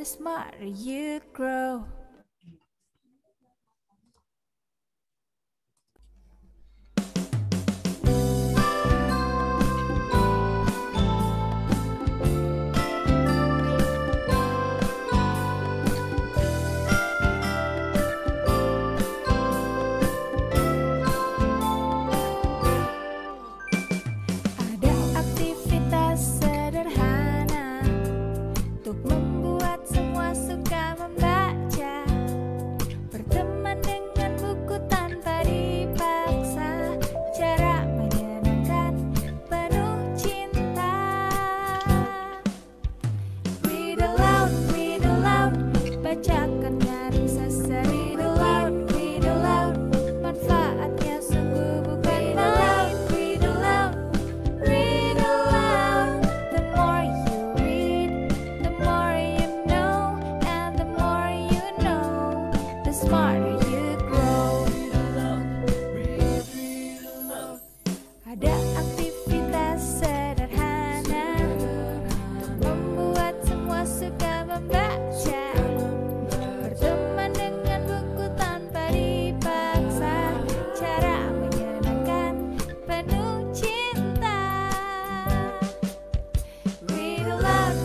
the smarter you grow. Ada aktivitas sederhana untuk membuat semua suka membaca. Berteman dengan buku tanpa dipaksa, cara menyenangkan penuh cinta. Read aloud, bacakan nyaring seseri. Read aloud, manfaatnya sungguh bukan main. Read aloud, the more you read, the more you know, and the more you know, the smarter you grow. Ada aktivitas sederhana untuk membuat semua suka membaca. Berteman dengan buku tanpa dipaksa, cara menyenangkan penuh cinta. Read aloud,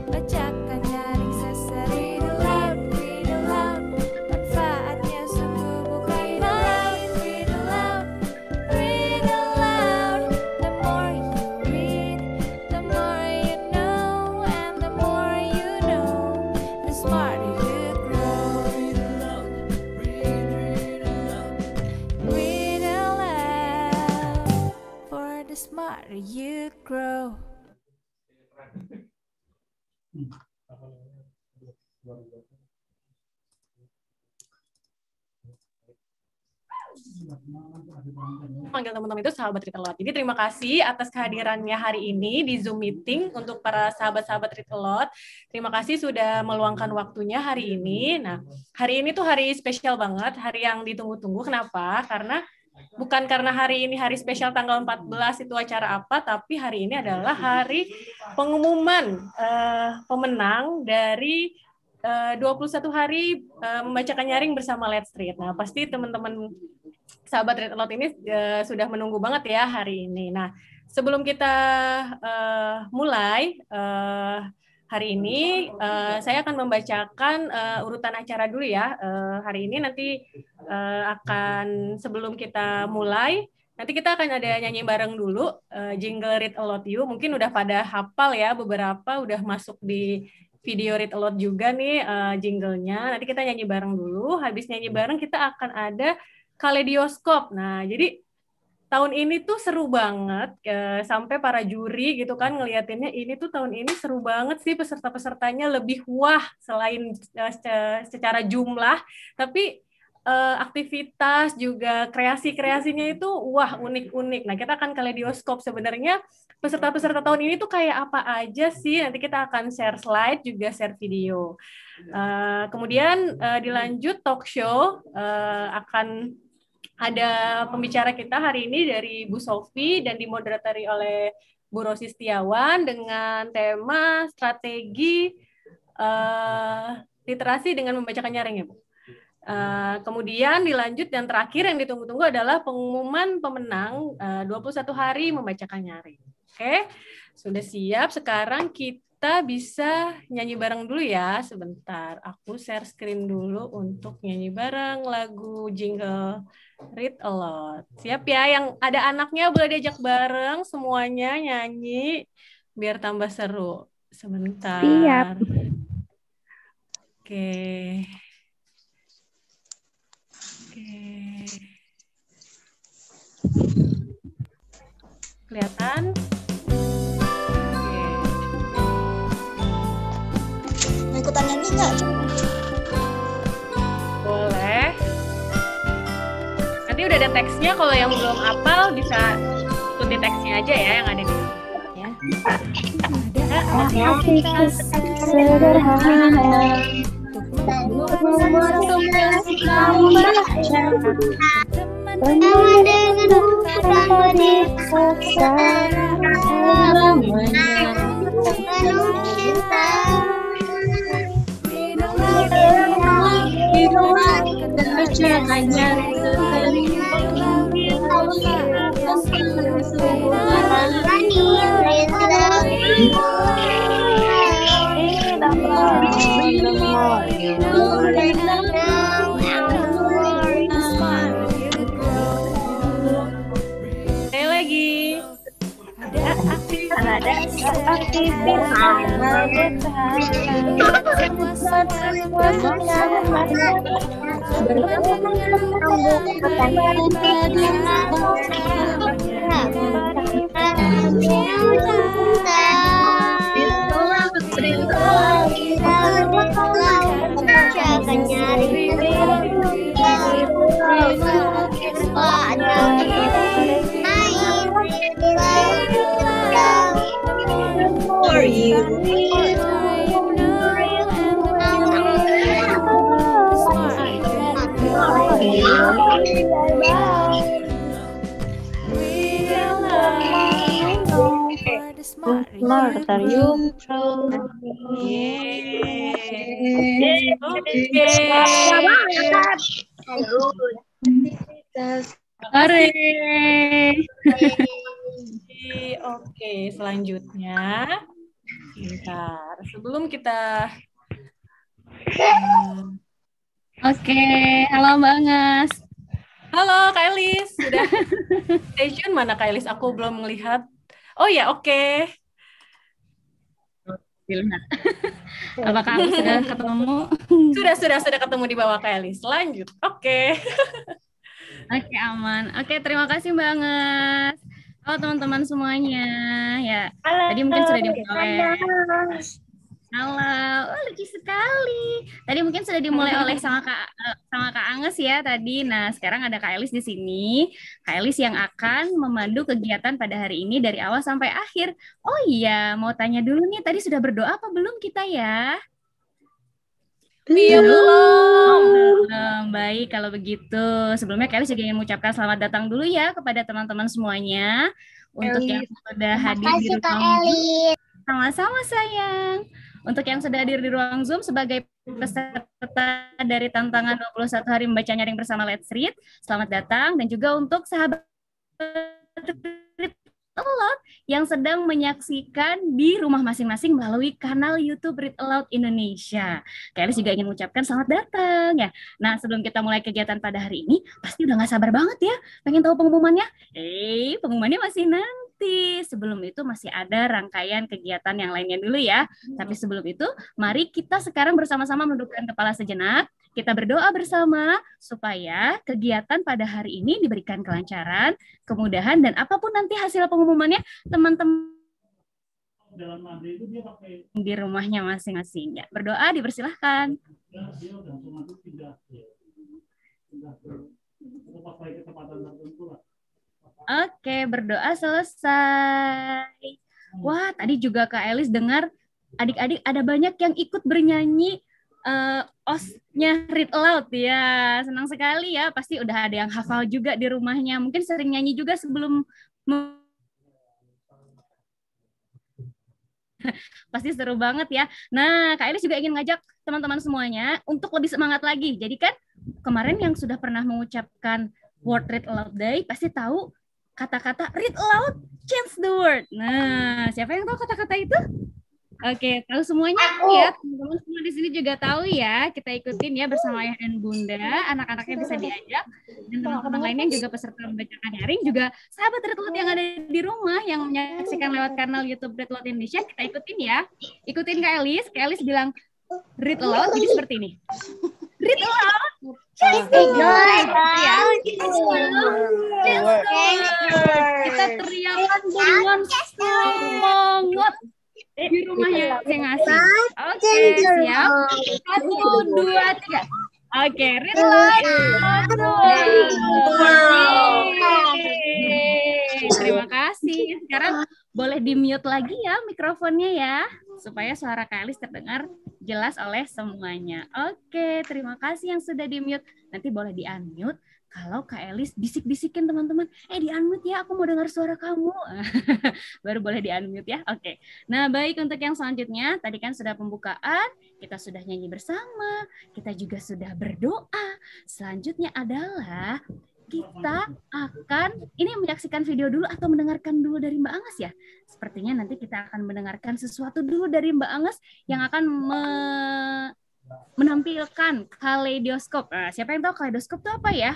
bacakan nyaring seseri. Read aloud, manfaatnya sungguh bukan main. Read aloud, the more you read, the more you know, and the more you know, the smarter you grow. Read aloud, for the smarter you grow. Panggil teman-teman itu sahabat Read Aloud. Jadi terima kasih atas kehadirannya hari ini di Zoom meeting untuk para sahabat-sahabat Read Aloud. Terima kasih sudah meluangkan waktunya hari ini. Nah, hari ini tuh hari spesial banget, hari yang ditunggu-tunggu. Kenapa? Bukan karena hari ini hari spesial tanggal 14 itu acara apa, tapi hari ini adalah hari pengumuman pemenang dari 21 hari membacakan nyaring bersama Let's Read. Nah, pasti teman-teman sahabat Read Aloud ini sudah menunggu banget ya hari ini. Nah, sebelum kita mulai hari ini, saya akan membacakan urutan acara dulu ya. Hari ini nanti sebelum kita mulai, nanti kita akan ada nyanyi bareng dulu, jingle Read Aloud You. Mungkin udah pada hafal ya, beberapa udah masuk di video Read Aloud juga nih jinglenya. Nanti kita nyanyi bareng dulu, habis nyanyi bareng kita akan ada kaleidoskop. Nah, jadi tahun ini tuh seru banget, sampai para juri gitu kan ngeliatinnya, ini tuh tahun ini seru banget sih, peserta-pesertanya lebih wah selain secara jumlah, tapi aktivitas juga kreasi-kreasinya itu wah unik-unik. Nah, kita akan kaleidoskop sebenarnya peserta-peserta tahun ini tuh kayak apa aja sih, nanti kita akan share slide juga share video. Kemudian dilanjut talk show, akan ada pembicara kita hari ini dari Bu Sofi dan dimoderatori oleh Bu Rosi Setiawan dengan tema strategi literasi dengan membacakan nyaring ya Bu. Kemudian dilanjut dan terakhir yang ditunggu-tunggu adalah pengumuman pemenang 21 hari membacakan nyaring. Oke, sudah siap. Sekarang kita bisa nyanyi bareng dulu ya. Sebentar, aku share screen dulu untuk nyanyi bareng lagu jingle Read Aloud. Siap ya, yang ada anaknya boleh diajak bareng semuanya nyanyi biar tambah seru. Sebentar. Siap. Oke. Kelihatan? Mau ikutan nyanyi nggak? Boleh. Nanti udah ada teksnya, kalau yang belum hafal bisa ikuti teksnya aja ya yang ada di sini. Ya. Aktivitas sederhana untuk membuat semua suka membaca. Teman dengan buku tanpa dipaksa, cara menyenangkan penuh cinta. Sekali lagi. Ada aktivitas for you. Smart are you? Oke, selanjutnya. Bentar, sebelum kita Oke, halo Mbak Angas. Halo Kak Elis, sudah stay tune mana Kak Elis? Aku belum melihat. Oh ya, oke. Apakah aku sudah ketemu? Sudah ketemu di bawah Kak Elis. Lanjut. Oke. Oke, aman. Oke, terima kasih Mbak Angas. Halo teman-teman semuanya. Ya, tadi mungkin sudah dimulai. Halo, lucu sekali. Tadi mungkin sudah dimulai oleh sama Kak Anges ya tadi. Nah, sekarang ada Kak Elis di sini. Kak Elis yang akan memandu kegiatan pada hari ini dari awal sampai akhir. Oh iya, mau tanya dulu nih, tadi sudah berdoa apa belum kita ya? Belum. Baik, kalau begitu. Sebelumnya Kak Elis juga ingin mengucapkan selamat datang dulu ya kepada teman-teman semuanya. Untuk yang sudah hadir di ruang Zoom. Sama-sama sayang. Untuk yang sudah hadir di ruang Zoom sebagai peserta dari tantangan 21 hari membaca nyaring bersama Let's Read, selamat datang. Dan juga untuk sahabat Read Aloud yang sedang menyaksikan di rumah masing-masing melalui kanal YouTube Read Aloud Indonesia. Kak Elis juga ingin mengucapkan selamat datang ya. Nah, sebelum kita mulai kegiatan pada hari ini, pasti udah gak sabar banget ya pengen tahu pengumumannya? Pengumumannya masih nanti. Sebelum itu masih ada rangkaian kegiatan yang lainnya dulu ya. Tapi sebelum itu, mari kita sekarang bersama-sama menundukkan kepala sejenak. Kita berdoa bersama supaya kegiatan pada hari ini diberikan kelancaran, kemudahan, dan apapun nanti hasil pengumumannya, teman-teman di rumahnya masing-masing. Ya, berdoa, dipersilahkan. Oke, berdoa selesai. Wah, tadi juga Kak Elis dengar adik-adik ada banyak yang ikut bernyanyi OS-nya Read Aloud ya. Senang sekali ya, pasti udah ada yang hafal juga di rumahnya. Mungkin sering nyanyi juga sebelum pasti seru banget ya. Nah, Kak Elis juga ingin ngajak teman-teman semuanya untuk lebih semangat lagi. Jadi kan kemarin yang sudah pernah mengucapkan World Read Aloud Day pasti tahu kata-kata read aloud, change the world. Nah, siapa yang tahu kata-kata itu? Oke, tahu semuanya ya. Teman-teman semua di sini juga tahu ya. Kita ikutin ya bersama ayah dan bunda. Anak-anaknya bisa diajak. Dan teman-teman lainnya juga peserta membacakan nyaring juga sahabat Read Aloud yang ada di rumah yang menyaksikan lewat kanal YouTube Read Aloud Indonesia. Kita ikutin ya. Ikutin Kak Elis. Kak Elis bilang read aloud jadi seperti ini. Read aloud. Change the world. Kita teriakan dengan semangat di rumahnya masing-masing. Oke, siap. 1, 2, 3. Oke, read aloud. Terima kasih. Sekarang boleh di-mute lagi ya mikrofonnya ya, supaya suara Kak Elis terdengar jelas oleh semuanya. Oke, terima kasih yang sudah di-mute. Nanti boleh di-unmute kalau Kak Elis bisik-bisikin teman-teman, di-unmute ya, aku mau dengar suara kamu. Baru boleh di-unmute ya. Oke. Nah, baik, untuk yang selanjutnya, tadi kan sudah pembukaan, kita sudah nyanyi bersama, kita juga sudah berdoa, selanjutnya adalah kita akan ini menyaksikan video dulu atau mendengarkan dulu dari Mbak Anges ya. Sepertinya nanti kita akan mendengarkan sesuatu dulu dari Mbak Anges yang akan menampilkan kaleidoskop. Nah, siapa yang tahu kaleidoskop itu apa ya?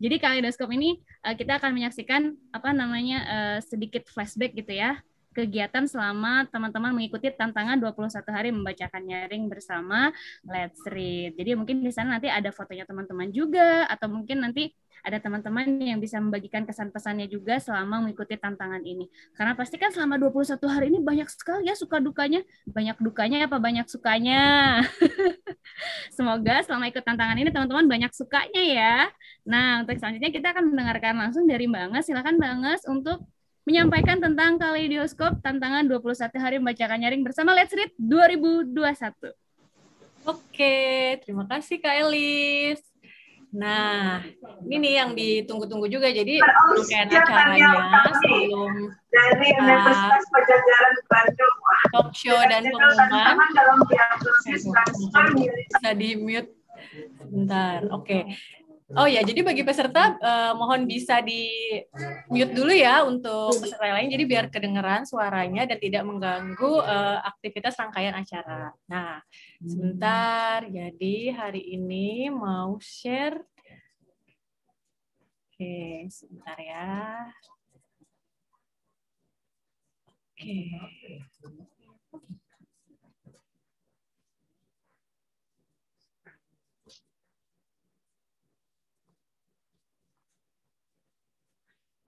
Jadi kaleidoskop ini kita akan menyaksikan sedikit flashback gitu ya. Kegiatan selama teman-teman mengikuti tantangan 21 hari membacakan nyaring bersama Let's Read. Jadi mungkin di sana nanti ada fotonya teman-teman juga, atau mungkin nanti ada teman-teman yang bisa membagikan kesan-pesannya juga selama mengikuti tantangan ini. Karena pasti kan selama 21 hari ini banyak sekali ya suka dukanya. Banyak dukanya apa banyak sukanya? Semoga selama ikut tantangan ini teman-teman banyak sukanya ya. Nah, untuk selanjutnya kita akan mendengarkan langsung dari Mbak Anges. Silakan Mbak Anges untuk menyampaikan tentang kaleidoskop tantangan 21 hari membacakan nyaring bersama Let's Read 2021. Oke, terima kasih Kak Elis. Nah, ini nih yang ditunggu-tunggu juga. Jadi rangkaian acaranya sebelum Universitas Pajajaran Bandung talk show dan pengumuman bisa di-mute sebentar. Oke. Oh ya, jadi bagi peserta mohon bisa di-mute dulu ya untuk peserta lain, jadi biar kedengeran suaranya dan tidak mengganggu aktivitas rangkaian acara. Nah, sebentar, jadi hari ini mau share. Oke, sebentar ya. Oke.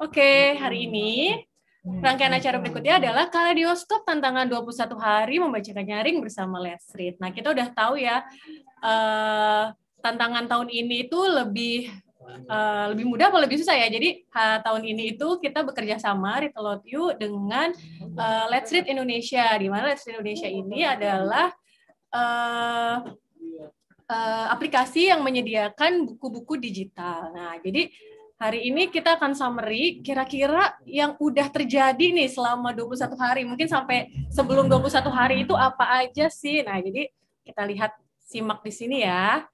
Oke, hari ini rangkaian acara berikutnya adalah kaleidoskop tantangan 21 hari membacakan nyaring bersama Let's Read. Nah, kita udah tahu ya, tantangan tahun ini itu lebih mudah atau lebih susah ya. Jadi tahun ini itu kita bekerja sama Read A Lot You dengan Let's Read Indonesia, di mana Let's Read Indonesia ini adalah aplikasi yang menyediakan buku-buku digital. Nah, jadi hari ini kita akan summary kira-kira yang udah terjadi nih selama 21 hari. Mungkin sampai sebelum 21 hari itu apa aja sih? Nah, jadi kita lihat, simak di sini ya.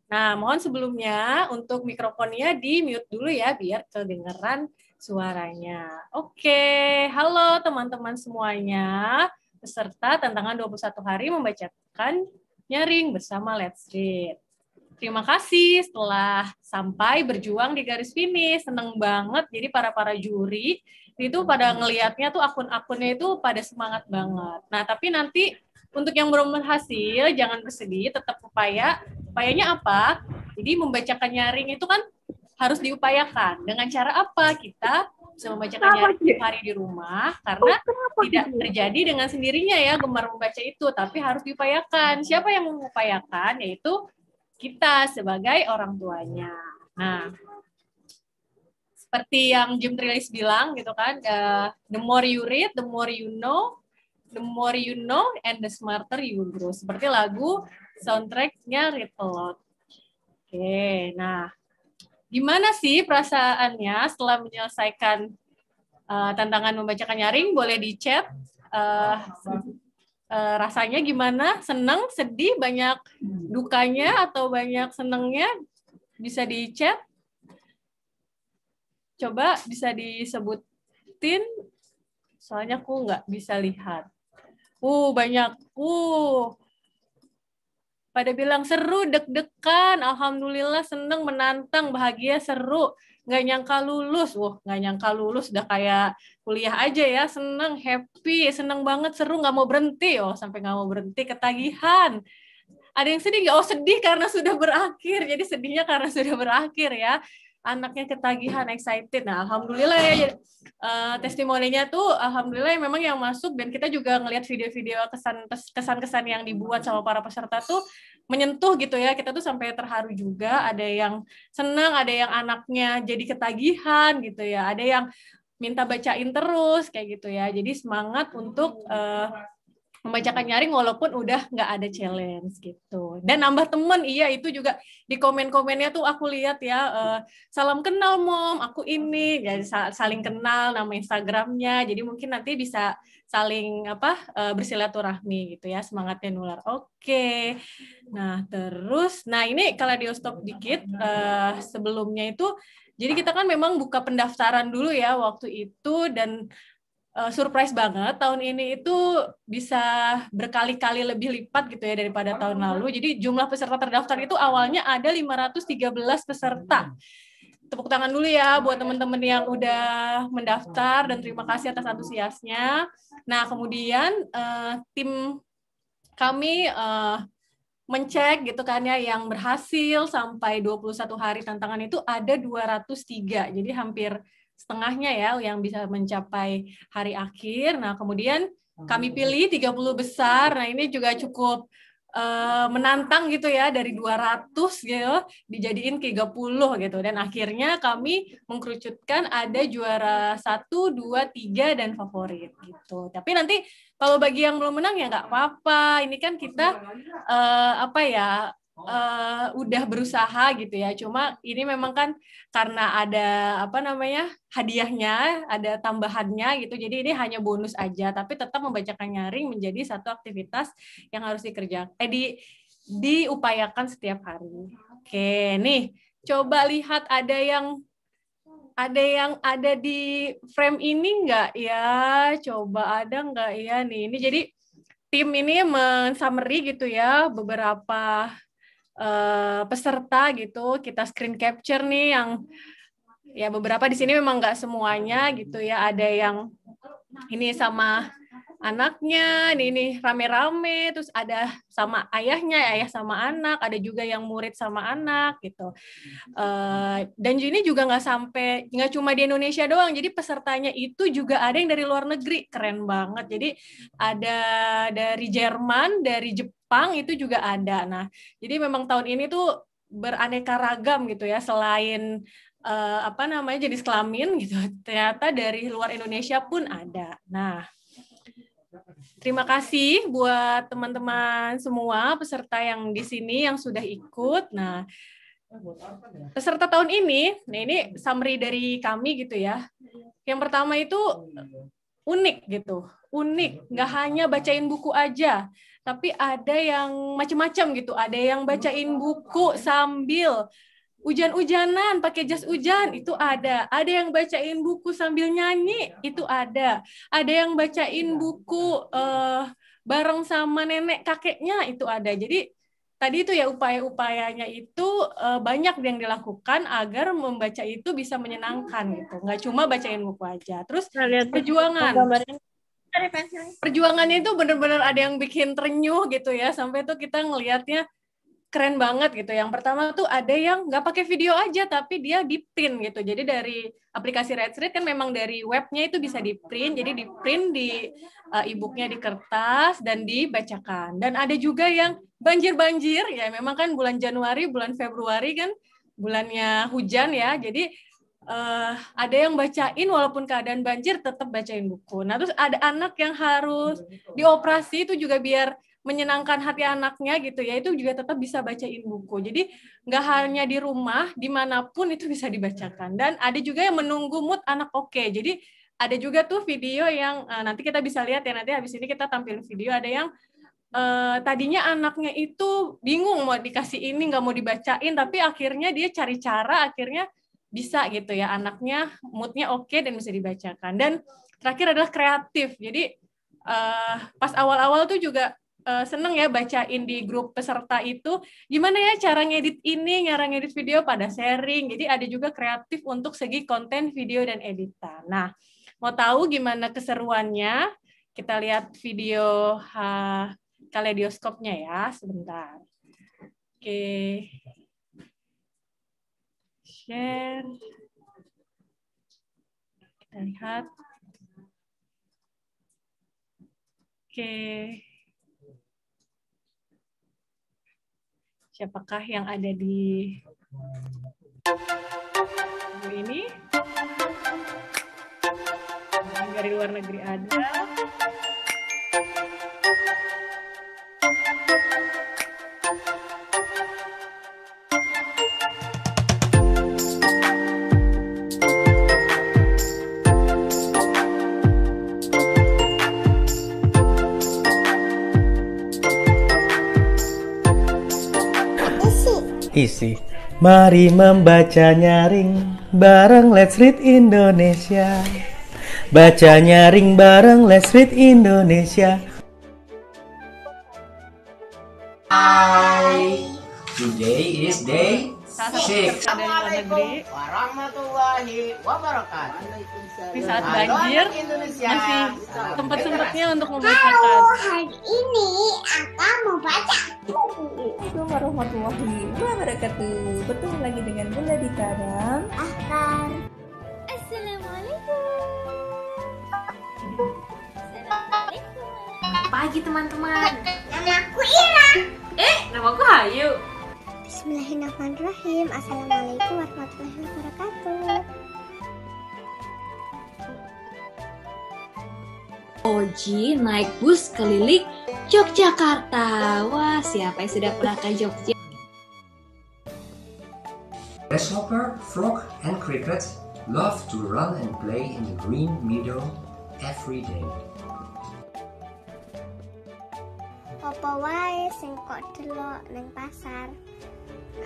Nah, mohon sebelumnya untuk mikrofonnya di-mute dulu ya, biar kedengeran suaranya. Oke, halo teman-teman semuanya. Peserta tantangan 21 hari membacakan nyaring bersama Let's Read. Terima kasih setelah sampai berjuang di garis finish. Seneng banget. Jadi para juri itu pada ngelihatnya tuh akun-akunnya itu pada semangat banget. Nah, tapi nanti untuk yang belum berhasil jangan bersedih, tetap upaya. Upayanya apa? Jadi membacakan nyaring itu kan harus diupayakan. Dengan cara apa? Kita bisa membacakan nyaring setiap hari di rumah, karena tidak terjadi dengan sendirinya ya gemar membaca itu, tapi harus diupayakan. Siapa yang mengupayakan? Yaitu kita sebagai orang tuanya. Nah, seperti yang Jim Trilis bilang gitu kan, the more you read, the more you know, and the smarter you grow. Seperti lagu soundtracknya Read A Lot. Oke, nah, gimana sih perasaannya setelah menyelesaikan tantangan membacakan nyaring? Boleh di chat. Rasanya gimana? Senang, sedih, banyak dukanya atau banyak senangnya? Bisa di chat. Coba bisa disebutin. Soalnya aku nggak bisa lihat. Banyak. Pada bilang seru, deg-degan, alhamdulillah, seneng, menantang, bahagia, seru. Nggak nyangka lulus. Nggak nyangka lulus, udah kayak kuliah aja ya, seneng, happy, seneng banget, seru, nggak mau berhenti. Sampai nggak mau berhenti, ketagihan. Ada yang sedih nggak? Sedih karena sudah berakhir. Jadi sedihnya karena sudah berakhir ya. Anaknya ketagihan, excited. Nah, alhamdulillah ya, testimoninya tuh alhamdulillah memang yang masuk, dan kita juga ngelihat video-video kesan-kesan yang dibuat sama para peserta tuh menyentuh gitu ya. Kita tuh sampai terharu juga. Ada yang senang, ada yang anaknya jadi ketagihan gitu ya. Ada yang minta bacain terus kayak gitu ya. Jadi semangat untuk membacakan nyaring walaupun udah nggak ada challenge gitu. Dan nambah temen, iya itu juga di komen-komennya tuh aku lihat ya, salam kenal Mom, aku ini, jadi saling kenal nama Instagramnya, jadi mungkin nanti bisa saling bersilaturahmi gitu ya, semangatnya nular. Oke. Nah terus, ini kalau di stop dikit, sebelumnya itu, jadi kita kan memang buka pendaftaran dulu ya waktu itu, dan surprise banget tahun ini itu bisa berkali-kali lebih lipat gitu ya daripada tahun lalu. Jadi jumlah peserta terdaftar itu awalnya ada 513 peserta. Tepuk tangan dulu ya buat teman-teman yang udah mendaftar dan terima kasih atas antusiasnya. Nah, kemudian tim kami mencek gitu kan ya, yang berhasil sampai 21 hari tantangan itu ada 203. Jadi hampir setengahnya ya yang bisa mencapai hari akhir. Nah, kemudian kami pilih 30 besar. Nah, ini juga cukup menantang gitu ya, dari 200 gitu dijadiin 30 gitu, dan akhirnya kami mengkerucutkan ada juara 1, 2, 3 dan favorit gitu. Tapi nanti kalau bagi yang belum menang ya nggak apa-apa, ini kan kita udah berusaha gitu ya, cuma ini memang kan karena ada hadiahnya, ada tambahannya gitu, jadi ini hanya bonus aja, tapi tetap membacakan nyaring menjadi satu aktivitas yang harus dikerjakan, diupayakan setiap hari. Oke, nih coba lihat ada yang ada di frame ini nggak ya? Coba ada nggak ya nih? Ini jadi tim ini men-summary gitu ya beberapa peserta gitu, kita screen capture nih, yang ya beberapa di sini memang nggak semuanya gitu ya, ada yang ini sama anaknya, ini rame-rame, terus ada sama ayahnya, ayah sama anak, ada juga yang murid sama anak gitu. Dan ini juga nggak cuma di Indonesia doang, jadi pesertanya itu juga ada yang dari luar negeri, keren banget. Jadi ada dari Jerman, dari Jepang itu juga ada. Nah, jadi memang tahun ini tuh beraneka ragam gitu ya, selain jenis kelamin gitu, ternyata dari luar Indonesia pun ada. Nah, terima kasih buat teman-teman semua peserta yang di sini yang sudah ikut. Nah, peserta tahun ini, nah ini summary dari kami gitu ya. Yang pertama itu unik gitu, unik. Nggak hanya bacain buku aja, tapi ada yang macam-macam gitu. Ada yang bacain buku sambil hujan-hujanan, pakai jas hujan, itu ada. Ada yang bacain buku sambil nyanyi, itu ada. Ada yang bacain buku bareng sama nenek kakeknya, itu ada. Jadi tadi itu ya upaya-upayanya itu banyak yang dilakukan agar membaca itu bisa menyenangkan gitu. Nggak cuma bacain buku aja. Terus perjuangannya itu benar-benar ada yang bikin terenyuh gitu ya, sampai tuh kita ngelihatnya keren banget gitu. Yang pertama tuh ada yang nggak pakai video aja, tapi dia di print gitu. Jadi dari aplikasi ReadStreet kan memang dari webnya itu bisa di print, jadi di print di e-booknya di kertas dan dibacakan. Dan ada juga yang banjir-banjir, ya memang kan bulan Januari, bulan Februari kan bulannya hujan ya, jadi ada yang bacain walaupun keadaan banjir tetap bacain buku. Nah terus ada anak yang harus dioperasi, itu juga biar menyenangkan hati anaknya gitu ya, itu juga tetap bisa bacain buku. Jadi nggak hanya di rumah, dimanapun itu bisa dibacakan. Dan ada juga yang menunggu mood anak oke. Jadi ada juga tuh video yang nanti kita bisa lihat ya, nanti habis ini kita tampilin video, ada yang tadinya anaknya itu bingung mau dikasih ini, nggak mau dibacain, tapi akhirnya dia cari cara, akhirnya bisa gitu ya, anaknya moodnya oke dan bisa dibacakan. Dan terakhir adalah kreatif. Jadi pas awal-awal tuh juga seneng ya bacain di grup peserta itu, gimana ya cara ngedit ini, cara ngedit video, pada sharing. Jadi ada juga kreatif untuk segi konten, video, dan editan. Nah, mau tahu gimana keseruannya? Kita lihat video kaleidoskopnya ya, sebentar. Oke. Share. Kita lihat. Oke. Siapakah yang ada di ini? Dari luar negeri ada. Isi. Mari membaca nyaring bareng Let's Read Indonesia. Baca nyaring bareng Let's Read Indonesia. Hi. Today is day 6. Assalamualaikum warahmatullahi wabarakatuh. Di saat banjir Indonesia. masih sempat-sempatnya untuk membacakan. Hari ini akan membaca buku. Assalamualaikum warahmatullahi wabarakatuh. Bertemu lagi dengan Bunda Dita dan Askar. Assalamualaikum. Pagi teman-teman. Namaku Ira. Namaku Hayu. Bismillahirrahmanirrahim. Assalamualaikum warahmatullahi wabarakatuh. Oji naik bus keliling Yogyakarta. Wah, siapa yang sudah pernah ke Jogja? Grasshopper, frog, and cricket love to run and play in the green meadow every day. Apa wae sing kok delok ning pasar?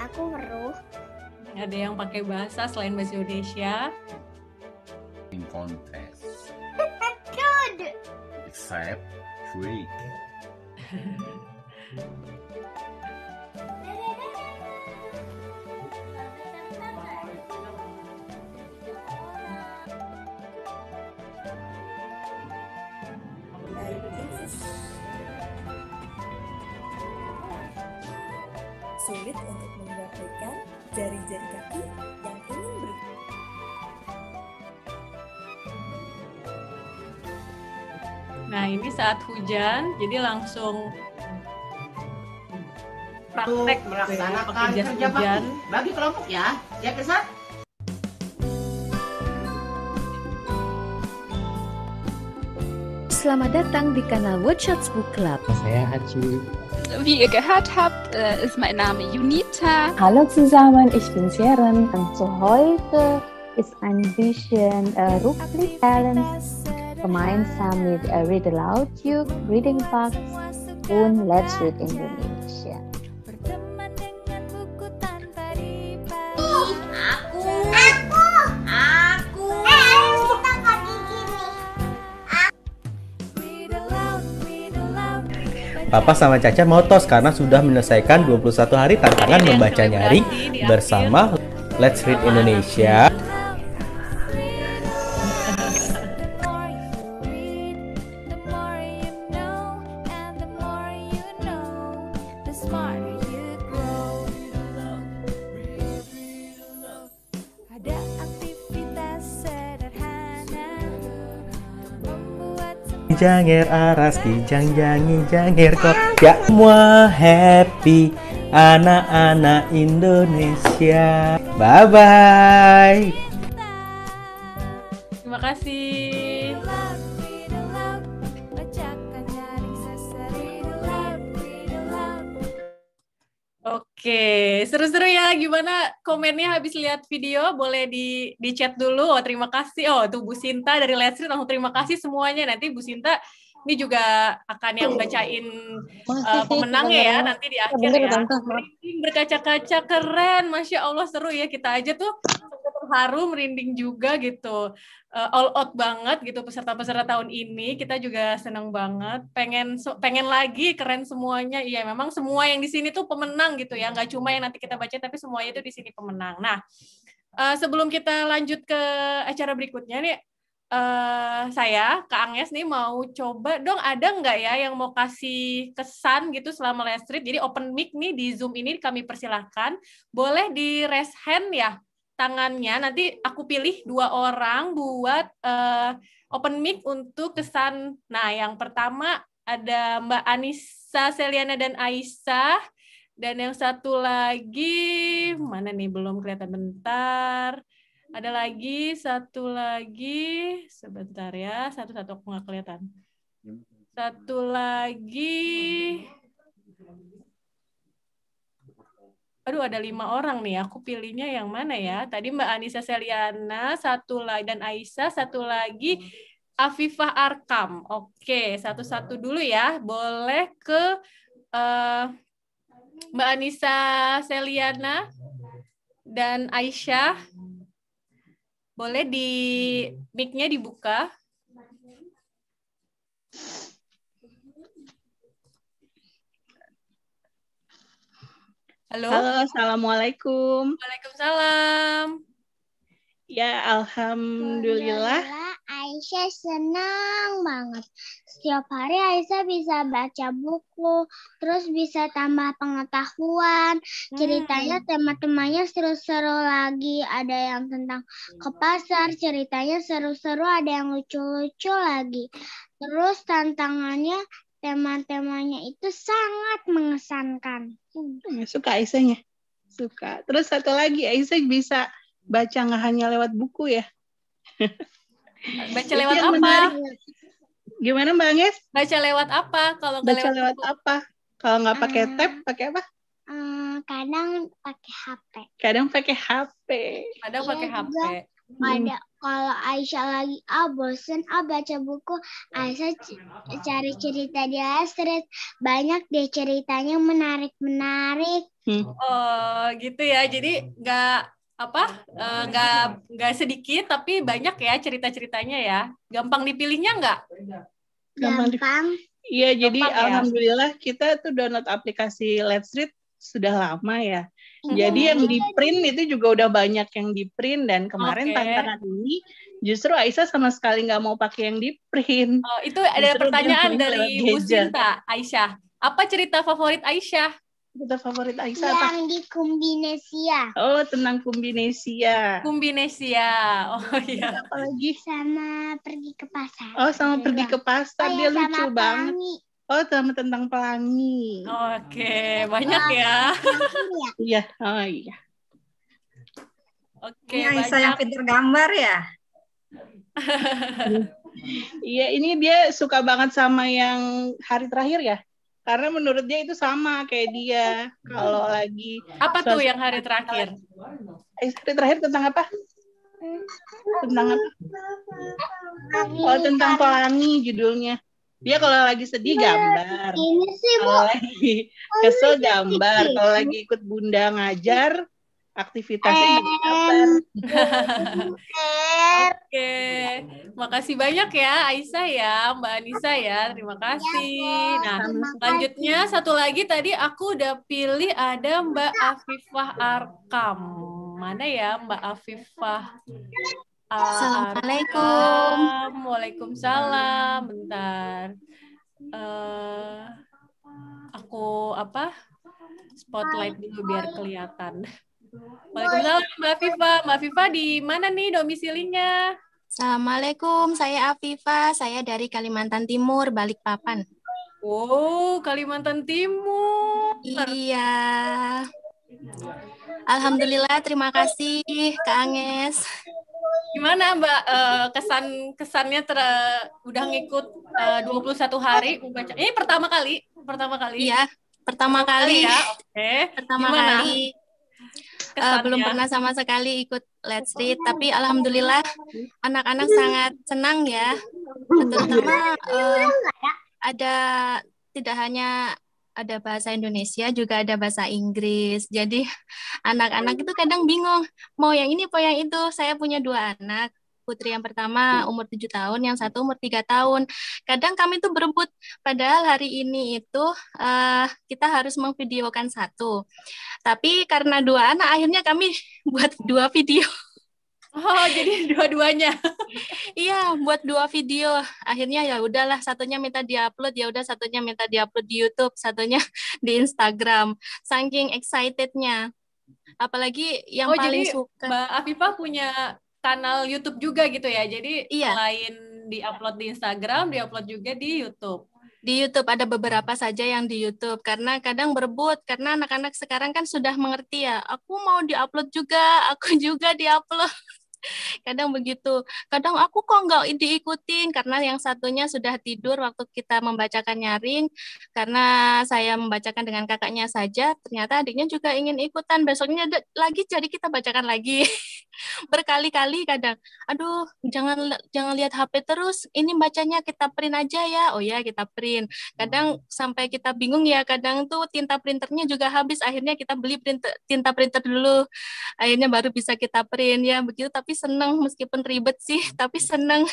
Aku weruh. Ada yang pakai bahasa selain bahasa Indonesia. In contest, Good. except three. sulit untuk menggapaikan jari-jari kaki yang ingin bergerak. Nah, ini saat hujan, jadi langsung praktek melaksanakan pakai jas kerja hujan. bakti bagi kelompok ya. Ya, Kesat? Selamat datang di kanal Workshops Book Club. Saya Haji. Wie ihr gehört habt, ist mein Name Junita. Hallo zusammen, ich bin Sharon und so heute ist ein bisschen Rückblick gemeinsam mit Read Aloud You, Reading Box und Let's Read Indonesia. Papa sama Caca mau tos karena sudah menyelesaikan 21 hari tantangan membaca nyaring bersama Let's Read Indonesia. Janger aras kijang jangi janger kok ya semua happy anak-anak Indonesia. Bye bye. Terima kasih. Oke, seru-seru ya. Gimana komennya habis lihat video? Boleh di chat dulu. Oh, terima kasih. Oh, tuh Bu Sinta dari Let's Read. Terima kasih semuanya. Nanti Bu Sinta ini juga akan yang bacain pemenangnya ya nanti di akhir ya. Merinding berkaca-kaca, keren. Masya Allah, seru ya. Kita aja tuh terharu, merinding juga gitu. All out banget gitu peserta-peserta tahun ini. Kita juga senang banget. Pengen lagi, keren semuanya. Iya, memang semua yang di sini tuh pemenang gitu ya. Nggak cuma yang nanti kita baca, tapi semuanya itu di sini pemenang. Nah, sebelum kita lanjut ke acara berikutnya nih, saya, Kak Agnes nih mau coba dong, ada nggak ya yang mau kasih kesan gitu selama Let's Read? Jadi open mic nih di Zoom ini kami persilahkan. Boleh di raise hand ya tangannya, nanti aku pilih 2 orang buat open mic untuk kesan. Nah, yang pertama ada Mbak Anissa, Seliana, dan Aisyah. Dan yang satu lagi, mana nih, belum kelihatan, bentar. Ada lagi, satu lagi, sebentar ya, satu-satu aku nggak kelihatan. Satu lagi, aduh ada 5 orang nih, aku pilihnya yang mana ya? Tadi Mbak Anissa Seliana, satu lagi, dan Aisyah, satu lagi Afifah Arkam. Oke, satu-satu dulu ya, boleh ke Mbak Anissa Seliana dan Aisyah. Boleh di mic-nya dibuka. Halo. Halo, Assalamualaikum. Waalaikumsalam. Ya, Alhamdulillah. Aisyah senang banget. Setiap hari Aisyah bisa baca buku, terus bisa tambah pengetahuan. Ceritanya tema-temanya seru-seru lagi. Ada yang tentang ke pasar, ceritanya seru-seru, ada yang lucu-lucu lagi. Terus tantangannya, tema-temanya itu sangat mengesankan. Suka Aisyahnya? Suka. Terus satu lagi, Aisyah bisa baca nggak hanya lewat buku ya? Baca lewat apa? Gimana Mbak Agnes? Baca lewat apa? Kalau nggak Baca lewat apa? Kalau nggak pakai tab, pakai apa? Kadang pakai HP. Kadang pakai HP. Kadang pakai HP. Ada kalau Aisyah lagi bosen baca buku, Aisyah cari cerita di Astrid. Banyak deh ceritanya menarik-menarik. Oh gitu ya. Jadi nggak sedikit tapi banyak ya cerita-ceritanya ya. Gampang dipilihnya nggak? Gampang. Iya, jadi ya? alhamdulillah kita tuh download aplikasi Let's Read sudah lama ya. Jadi yang di print itu juga udah banyak yang di print, dan kemarin tantangan ini justru Aisyah sama sekali nggak mau pakai yang di print. Oh, itu ada pertanyaan dari Bu Sinta, Aisyah. Apa cerita favorit Aisyah? Cerita favorit Aisyah apa? Yang di Kumbinesia. Oh, tentang Kumbinesia. Kumbinesia. Oh iya. Apalagi? Sama pergi ke pasar. Oh, sama pergi ke pasar. Dia lucu banget. Oh, sama tentang pelangi. Oke, banyak ya. Iya, oh iya. Oke, ini Aisyah yang pintar gambar ya? Iya, ini dia suka banget sama yang hari terakhir ya. Karena menurut dia itu sama kayak dia. Kalau lagi... Apa tuh yang hari terakhir? Hari terakhir tentang apa? Tentang apa? Oh, tentang pelangi judulnya. Dia kalau lagi sedih gambar. Ini sih, Bu. Kalau lagi kesel gambar. Kalau lagi ikut Bunda ngajar, aktivitasnya gambar. Oke, makasih banyak ya Aisyah ya, Mbak Anissa ya, terima kasih. Nah, selanjutnya satu lagi tadi aku udah pilih ada Mbak Afifah Arkam. Mana ya Mbak Afifah? Assalamualaikum. Waalaikumsalam. Bentar. Aku spotlight dulu biar kelihatan. Waalaikumsalam Mbak Afifah. Mbak Afifah di mana nih domisilinya? Assalamualaikum, saya Afifah. Saya dari Kalimantan Timur, Balikpapan. Oh, Kalimantan Timur. Iya. Alhamdulillah, terima kasih Kak Agnes. Gimana Mbak kesannya udah ngikut 21 hari membaca? Ini pertama kali? Iya, pertama kali ya. Oke. Pertama Gimana? kali. Belum pernah sama sekali ikut Let's Read, tapi alhamdulillah anak-anak sangat senang ya. Terutama tidak hanya ada bahasa Indonesia, juga ada bahasa Inggris. Jadi anak-anak itu kadang bingung, mau yang ini, mau yang itu. Saya punya 2 anak. Putri yang pertama umur 7 tahun, yang satu umur 3 tahun. Kadang kami tuh berebut, padahal hari ini itu kita harus memvideokan 1. Tapi karena 2 anak, akhirnya kami buat 2 video. Oh, jadi dua-duanya. Iya, buat 2 video. Akhirnya ya udahlah, satunya minta diupload, ya udah satunya minta diupload di YouTube, satunya di Instagram. Saking excitednya. Apalagi yang paling jadi suka. Mbak Afifah punya kanal YouTube juga gitu ya. Jadi selain diupload di Instagram, diupload juga di YouTube. Di YouTube ada beberapa saja yang di YouTube, karena kadang berebut, karena anak-anak sekarang kan sudah mengerti ya, aku mau diupload juga, aku juga diupload. Kadang begitu. Kadang aku kok nggak diikutin karena yang satunya sudah tidur waktu kita membacakan nyaring. Karena saya membacakan dengan kakaknya saja, ternyata adiknya juga ingin ikutan. Besoknya lagi jadi kita bacakan lagi. Berkali-kali kadang. Aduh, jangan lihat HP terus. Ini bacanya kita print aja ya. Oh ya, kita print. Kadang sampai kita bingung ya, kadang tuh tinta printernya juga habis. Akhirnya kita beli tinta printer dulu. Akhirnya baru bisa kita print ya begitu, tapi seneng meskipun ribet sih, tapi seneng.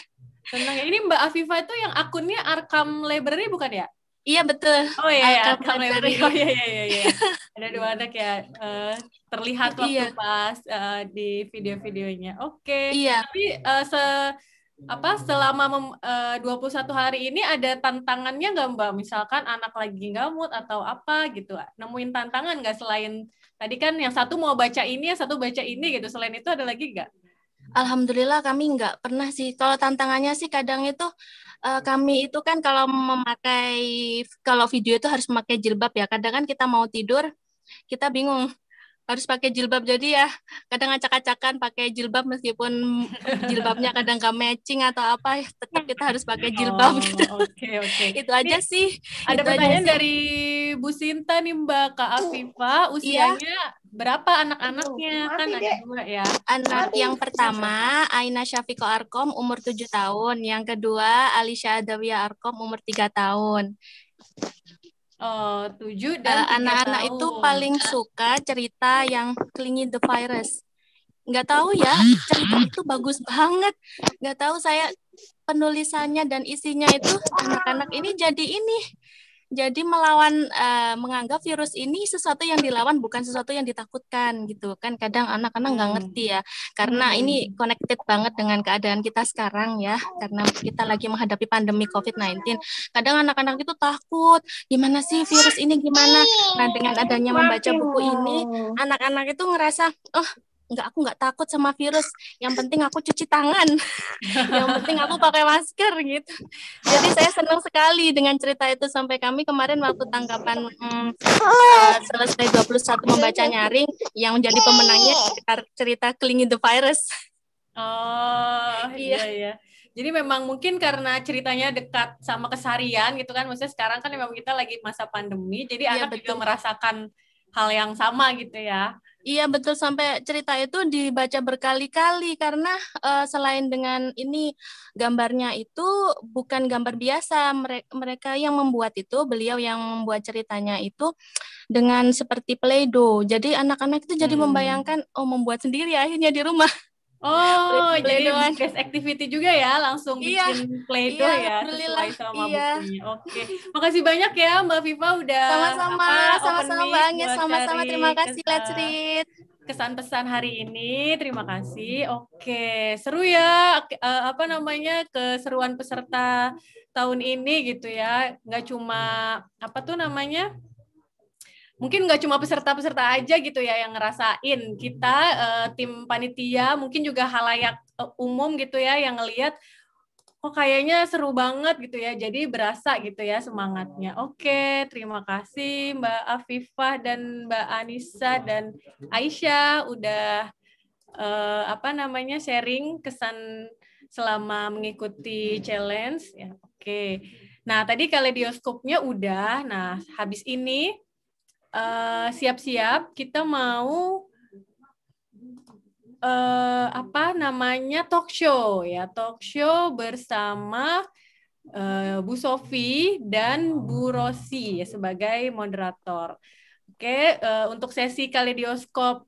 Seneng ya. Ini Mbak Afifah itu yang akunnya Arkham Library bukan ya? Iya betul. Oh iya, Arkham Library. Oh iya. Ada 2 anak ya, terlihat waktu pas di video-videonya. Oke. Iya. Tapi selama 21 hari ini ada tantangannya nggak Mbak? Misalkan anak lagi nggak mood atau apa gitu, nemuin tantangan nggak selain tadi kan yang satu mau baca ini, yang satu baca ini gitu. Selain itu ada lagi nggak? Alhamdulillah kami nggak pernah sih. Kalau tantangannya sih kadang itu kami itu kan kalau video itu harus memakai jilbab ya. Kadang kan kita mau tidur, kita bingung harus pakai jilbab, jadi ya kadang acak-acakan pakai jilbab meskipun jilbabnya kadang gak matching atau apa, tetap kita harus pakai jilbab gitu. Oke. Itu aja sih. Ada pertanyaan dari Bu Sinta nih Mbak, Kak Afifah usianya berapa anak-anaknya? Kan ada 2 ya. Anak yang pertama Aina Syafiqo Arkom umur 7 tahun, yang kedua Alisha Adawiyah Arkom umur 3 tahun. 7 dan 3 anak-anak tahun. itu paling suka cerita yang Clinging the Virus. Nggak tahu ya, cerita itu bagus banget. Nggak tahu saya penulisannya dan isinya itu anak-anak ini jadi melawan, menganggap virus ini sesuatu yang dilawan, bukan sesuatu yang ditakutkan gitu kan. Kadang anak-anak nggak ngerti ya, karena ini connected banget dengan keadaan kita sekarang ya, karena kita lagi menghadapi pandemi COVID-19. Kadang anak-anak itu takut, gimana sih virus ini gimana. Nah dengan adanya membaca buku ini, anak-anak itu ngerasa, aku nggak takut sama virus, yang penting aku cuci tangan, yang penting aku pakai masker gitu. Jadi saya senang sekali dengan cerita itu. Sampai kami kemarin waktu tanggapan selesai 21 membaca nyaring, yang menjadi pemenangnya cerita Clinging the Virus. Oh iya. Jadi memang mungkin karena ceritanya dekat sama keseharian gitu kan, maksudnya sekarang kan memang kita lagi masa pandemi, jadi anak juga merasakan hal yang sama gitu ya. Iya betul, sampai cerita itu dibaca berkali-kali karena selain dengan ini gambarnya itu bukan gambar biasa, mereka yang membuat itu, beliau yang membuat ceritanya itu dengan seperti Play-Doh. Jadi anak-anak itu jadi membayangkan membuat sendiri akhirnya di rumah. Jadi best activity juga ya, langsung bikin Play-Doh ya, sesuai sama bukunya. Oke. Makasih banyak ya Mbak Viva udah sama-sama Mbak Agnes, sama-sama terima kasih Let's Read. Kesan pesan hari ini, terima kasih. Oke, seru ya keseruan peserta tahun ini gitu ya. Nggak cuma mungkin nggak cuma peserta-peserta aja gitu ya yang ngerasain, kita tim panitia mungkin juga halayak umum gitu ya yang ngelihat kok kayaknya seru banget gitu ya, jadi berasa gitu ya semangatnya. Oke, terima kasih Mbak Afifah dan Mbak Anissa dan Aisyah udah sharing kesan selama mengikuti challenge ya. Oke, nah tadi kaleidoskopnya udah, nah habis ini siap-siap kita mau talk show ya, talk show bersama Bu Sofi dan Bu Rosi ya, sebagai moderator. Oke, untuk sesi kaleidoskop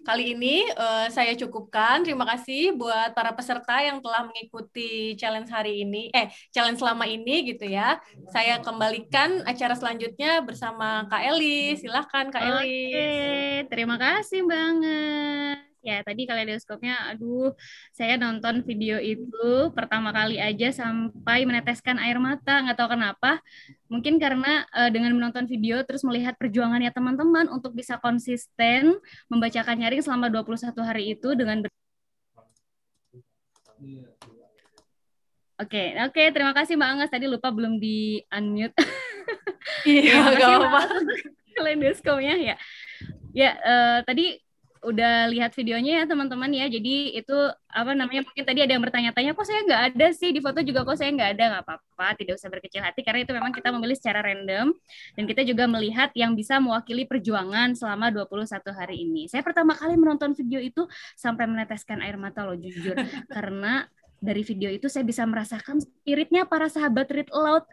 kali ini saya cukupkan. Terima kasih buat para peserta yang telah mengikuti challenge challenge selama ini gitu ya. Saya kembalikan acara selanjutnya bersama Kak Eli. Silahkan Kak Eli. Oke, terima kasih banget. Ya, tadi kaleidoskopnya, saya nonton video itu pertama kali aja sampai meneteskan air mata, nggak tahu kenapa. Mungkin karena dengan menonton video terus melihat perjuangannya teman-teman untuk bisa konsisten membacakan nyaring selama 21 hari itu dengan Oke, terima kasih Mbak Anggas. Tadi lupa belum di-unmute. Iya, nggak apa-apa. Kaleidoskopnya ya. Ya, tadi udah lihat videonya ya teman-teman ya. Jadi itu apa namanya, mungkin tadi ada yang bertanya-tanya, kok saya nggak ada sih di foto juga, kok saya nggak ada. Nggak apa-apa, tidak usah berkecil hati karena itu memang kita memilih secara random dan kita juga melihat yang bisa mewakili perjuangan selama 21 hari ini. Saya pertama kali menonton video itu sampai meneteskan air mata loh, jujur. Karena dari video itu saya bisa merasakan spiritnya para sahabat Read Aloud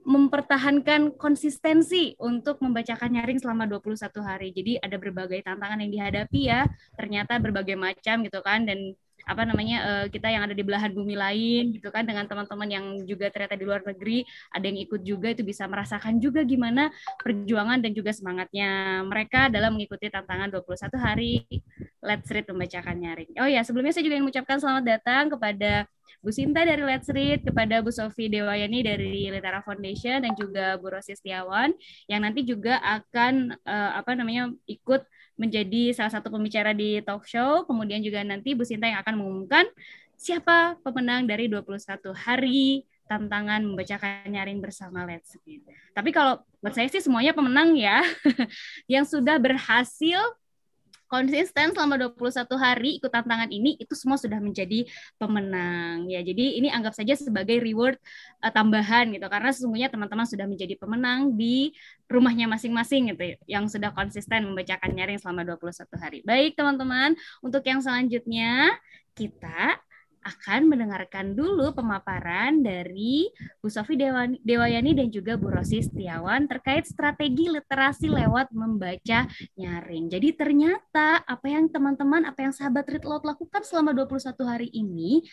mempertahankan konsistensi untuk membacakan nyaring selama 21 hari. Jadi ada berbagai tantangan yang dihadapi ya, ternyata berbagai macam gitu kan, dan apa namanya, kita yang ada di belahan bumi lain gitu kan, dengan teman-teman yang juga ternyata di luar negeri ada yang ikut juga, itu bisa merasakan juga gimana perjuangan dan juga semangatnya mereka dalam mengikuti tantangan 21 hari Let's Read membacakan nyaring. Oh ya, sebelumnya saya juga ingin mengucapkan selamat datang kepada Bu Sinta dari Let's Read, kepada Bu Sofi Dewayani dari Litera Foundation, dan juga Bu Rosi Setiawan yang nanti juga akan ikut menjadi salah satu pembicara di talk show. Kemudian juga nanti Bu Sinta yang akan mengumumkan siapa pemenang dari 21 hari tantangan membacakan nyaring bersama Let's Read. Tapi kalau buat saya sih semuanya pemenang ya, yang sudah berhasil konsisten selama 21 hari ikut tantangan ini, itu semua sudah menjadi pemenang ya. Jadi ini anggap saja sebagai reward tambahan gitu, karena sesungguhnya teman-teman sudah menjadi pemenang di rumahnya masing-masing gitu, yang sudah konsisten membacakan nyaring selama 21 hari. Baik teman-teman, untuk yang selanjutnya kita akan mendengarkan dulu pemaparan dari Bu Sofi Dewayani dan juga Bu Rosi Setiawan terkait strategi literasi lewat membaca nyaring. Jadi ternyata apa yang teman-teman, apa yang sahabat Read Aloud lakukan selama 21 hari ini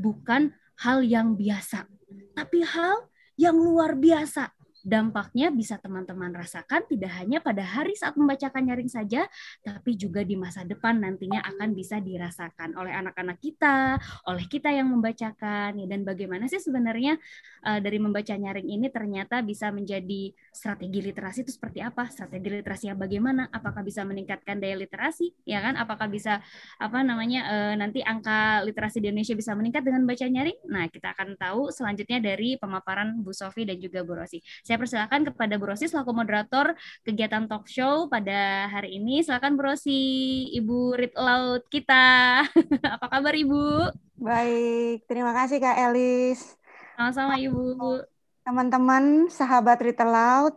bukan hal yang biasa, tapi hal yang luar biasa. Dampaknya bisa teman-teman rasakan tidak hanya pada hari saat membacakan nyaring saja, tapi juga di masa depan nantinya akan bisa dirasakan oleh anak-anak kita, oleh kita yang membacakan. Ya, dan bagaimana sih sebenarnya dari membaca nyaring ini ternyata bisa menjadi strategi literasi itu seperti apa? Strategi literasi yang bagaimana? Apakah bisa meningkatkan daya literasi? Ya kan? Apakah bisa nanti angka literasi di Indonesia bisa meningkat dengan baca nyaring? Nah, kita akan tahu selanjutnya dari pemaparan Bu Sofi dan juga Bu Rosi. Saya persilakan kepada Bu Rosi selaku moderator kegiatan talk show pada hari ini. Silakan Bu Rosi, Ibu Read Aloud kita. Apa kabar Ibu? Baik, terima kasih Kak Elis. Sama-sama Ibu. Teman-teman, sahabat Read Aloud,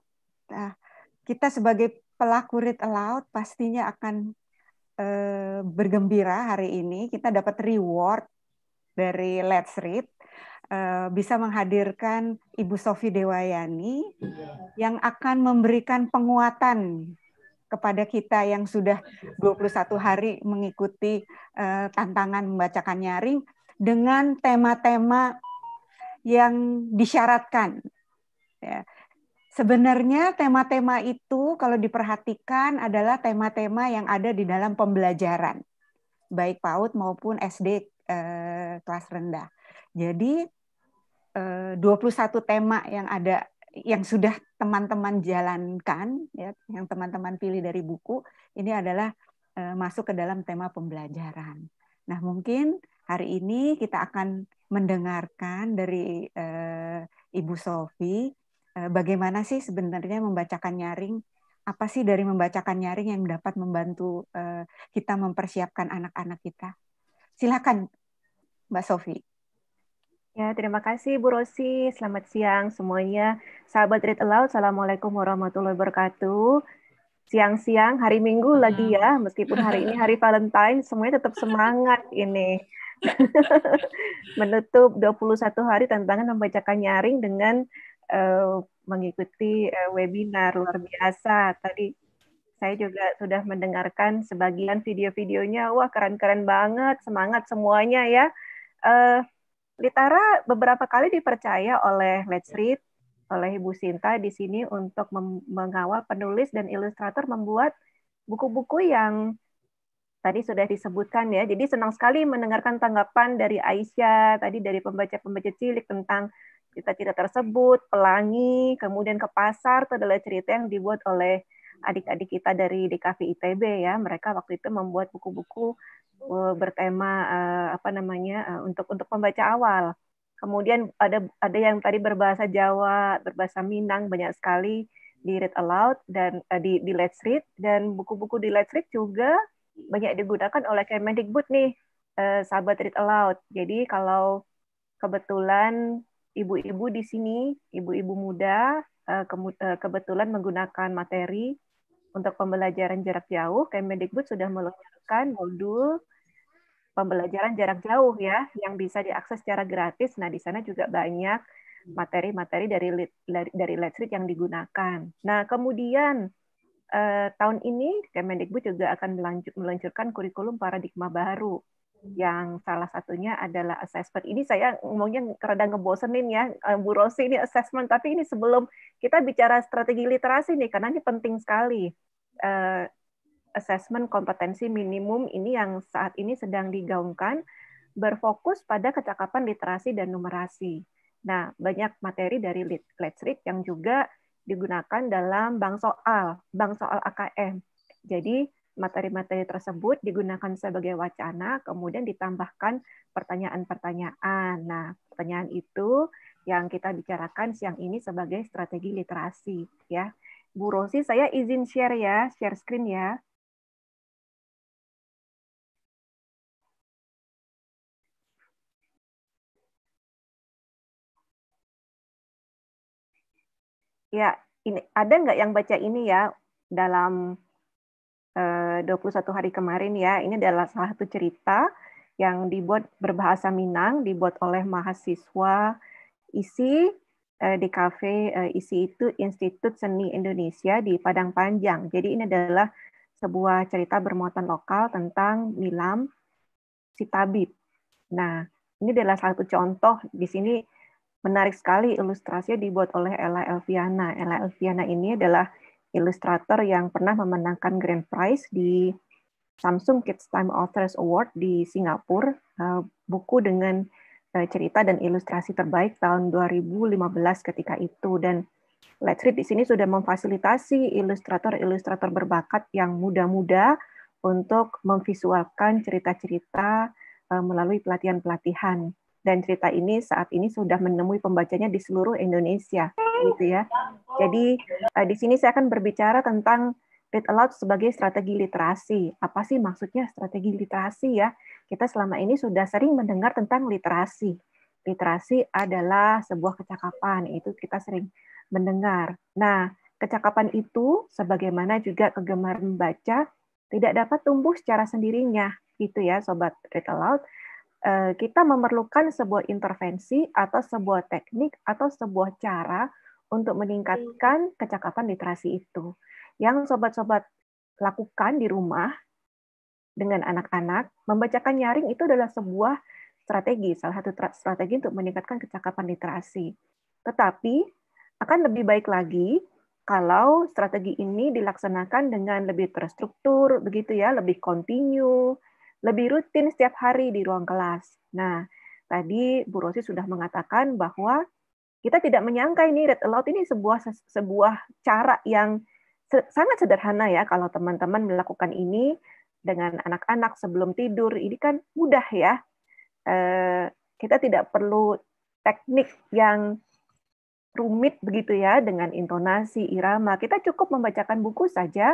kita sebagai pelaku Read Aloud pastinya akan bergembira hari ini. Kita dapat reward dari Let's Read. Bisa menghadirkan Ibu Sofi Dewayani yang akan memberikan penguatan kepada kita yang sudah 21 hari mengikuti tantangan membacakan nyaring dengan tema-tema yang disyaratkan. Ya. Sebenarnya tema-tema itu kalau diperhatikan adalah tema-tema yang ada di dalam pembelajaran, baik PAUD maupun SD kelas rendah. Jadi 21 tema yang ada, yang sudah teman-teman jalankan, ya, yang teman-teman pilih dari buku, ini adalah masuk ke dalam tema pembelajaran. Nah, mungkin hari ini kita akan mendengarkan dari Ibu Sofi, bagaimana sih sebenarnya membacakan nyaring, apa sih dari membacakan nyaring yang dapat membantu kita mempersiapkan anak-anak kita. Silakan, Mbak Sofi. Ya, terima kasih Bu Rosi. Selamat siang semuanya. Sahabat Read Aloud, Assalamualaikum warahmatullahi wabarakatuh. Siang-siang, hari Minggu lagi ya, meskipun hari ini hari Valentine, semuanya tetap semangat ini. Menutup 21 hari tantangan membacakan nyaring dengan mengikuti webinar luar biasa. Tadi saya juga sudah mendengarkan sebagian video-videonya. Wah, keren-keren banget, semangat semuanya ya. Litera beberapa kali dipercaya oleh Let's Read, oleh Ibu Sinta di sini untuk mengawal penulis dan ilustrator membuat buku-buku yang tadi sudah disebutkan ya. Jadi senang sekali mendengarkan tanggapan dari Aisyah, tadi dari pembaca-pembaca cilik tentang cerita-cerita tersebut, Pelangi, kemudian Ke Pasar, itu adalah cerita yang dibuat oleh adik-adik kita dari DKV ITB ya. Mereka waktu itu membuat buku-buku bertema untuk pembaca awal. Kemudian ada yang tadi berbahasa Jawa, berbahasa Minang, banyak sekali di Read Aloud dan di Let's Read, dan buku-buku di Let's Read juga banyak digunakan oleh Kemendikbud nih, sahabat Read Aloud. Jadi kalau kebetulan ibu-ibu di sini, ibu-ibu muda, kebetulan menggunakan materi untuk pembelajaran jarak jauh, Kemendikbud sudah meluncurkan modul pembelajaran jarak jauh ya, yang bisa diakses secara gratis. Nah, di sana juga banyak materi-materi dari Let's Read yang digunakan. Nah, kemudian tahun ini Kemendikbud juga akan meluncurkan kurikulum paradigma baru, yang salah satunya adalah assessment. Ini saya ngomongnya rada ngebosenin ya, Bu Rosi, ini assessment, tapi ini sebelum kita bicara strategi literasi nih, karena ini penting sekali. Assessment kompetensi minimum ini yang saat ini sedang digaungkan, berfokus pada kecakapan literasi dan numerasi. Nah, banyak materi dari Let's Read yang juga digunakan dalam bank soal AKM. Jadi, materi-materi tersebut digunakan sebagai wacana, kemudian ditambahkan pertanyaan-pertanyaan. Nah, pertanyaan itu yang kita bicarakan siang ini sebagai strategi literasi. Ya, Bu Rosi, saya izin share ya, share screen ya. Ya, ini ada nggak yang baca ini ya dalam 21 hari kemarin ya. Ini adalah salah satu cerita yang dibuat berbahasa Minang, dibuat oleh mahasiswa ISI di kafe ISI itu Institut Seni Indonesia di Padang Panjang. Jadi ini adalah sebuah cerita bermuatan lokal tentang Nilam si tabib. Nah, ini adalah salah satu contoh di sini. Menarik sekali ilustrasinya dibuat oleh Ella Elviana. Ella Elviana ini adalah ilustrator yang pernah memenangkan Grand Prize di Samsung Kids Time Authors Award di Singapura, buku dengan cerita dan ilustrasi terbaik tahun 2015 ketika itu. Dan Let's Read di sini sudah memfasilitasi ilustrator-ilustrator berbakat yang muda-muda untuk memvisualkan cerita-cerita melalui pelatihan-pelatihan. Dan cerita ini saat ini sudah menemui pembacanya di seluruh Indonesia, gitu ya. Jadi di sini saya akan berbicara tentang Read Aloud sebagai strategi literasi. Apa sih maksudnya strategi literasi ya? Kita selama ini sudah sering mendengar tentang literasi. Literasi adalah sebuah kecakapan, itu kita sering mendengar. Nah, kecakapan itu, sebagaimana juga kegemaran membaca, tidak dapat tumbuh secara sendirinya, gitu ya, Sobat Read Aloud. Kita memerlukan sebuah intervensi atau sebuah teknik atau sebuah cara untuk meningkatkan kecakapan literasi itu. Yang sobat-sobat lakukan di rumah dengan anak-anak, membacakan nyaring itu adalah sebuah strategi, salah satu strategi untuk meningkatkan kecakapan literasi. Tetapi akan lebih baik lagi kalau strategi ini dilaksanakan dengan lebih terstruktur, begitu ya, lebih kontinu, lebih rutin setiap hari di ruang kelas. Nah, tadi Bu Rosi sudah mengatakan bahwa kita tidak menyangka ini Read Aloud ini sebuah cara yang sangat sederhana ya kalau teman-teman melakukan ini dengan anak-anak sebelum tidur. Ini kan mudah ya. Kita tidak perlu teknik yang rumit begitu ya dengan intonasi, irama. Kita cukup membacakan buku saja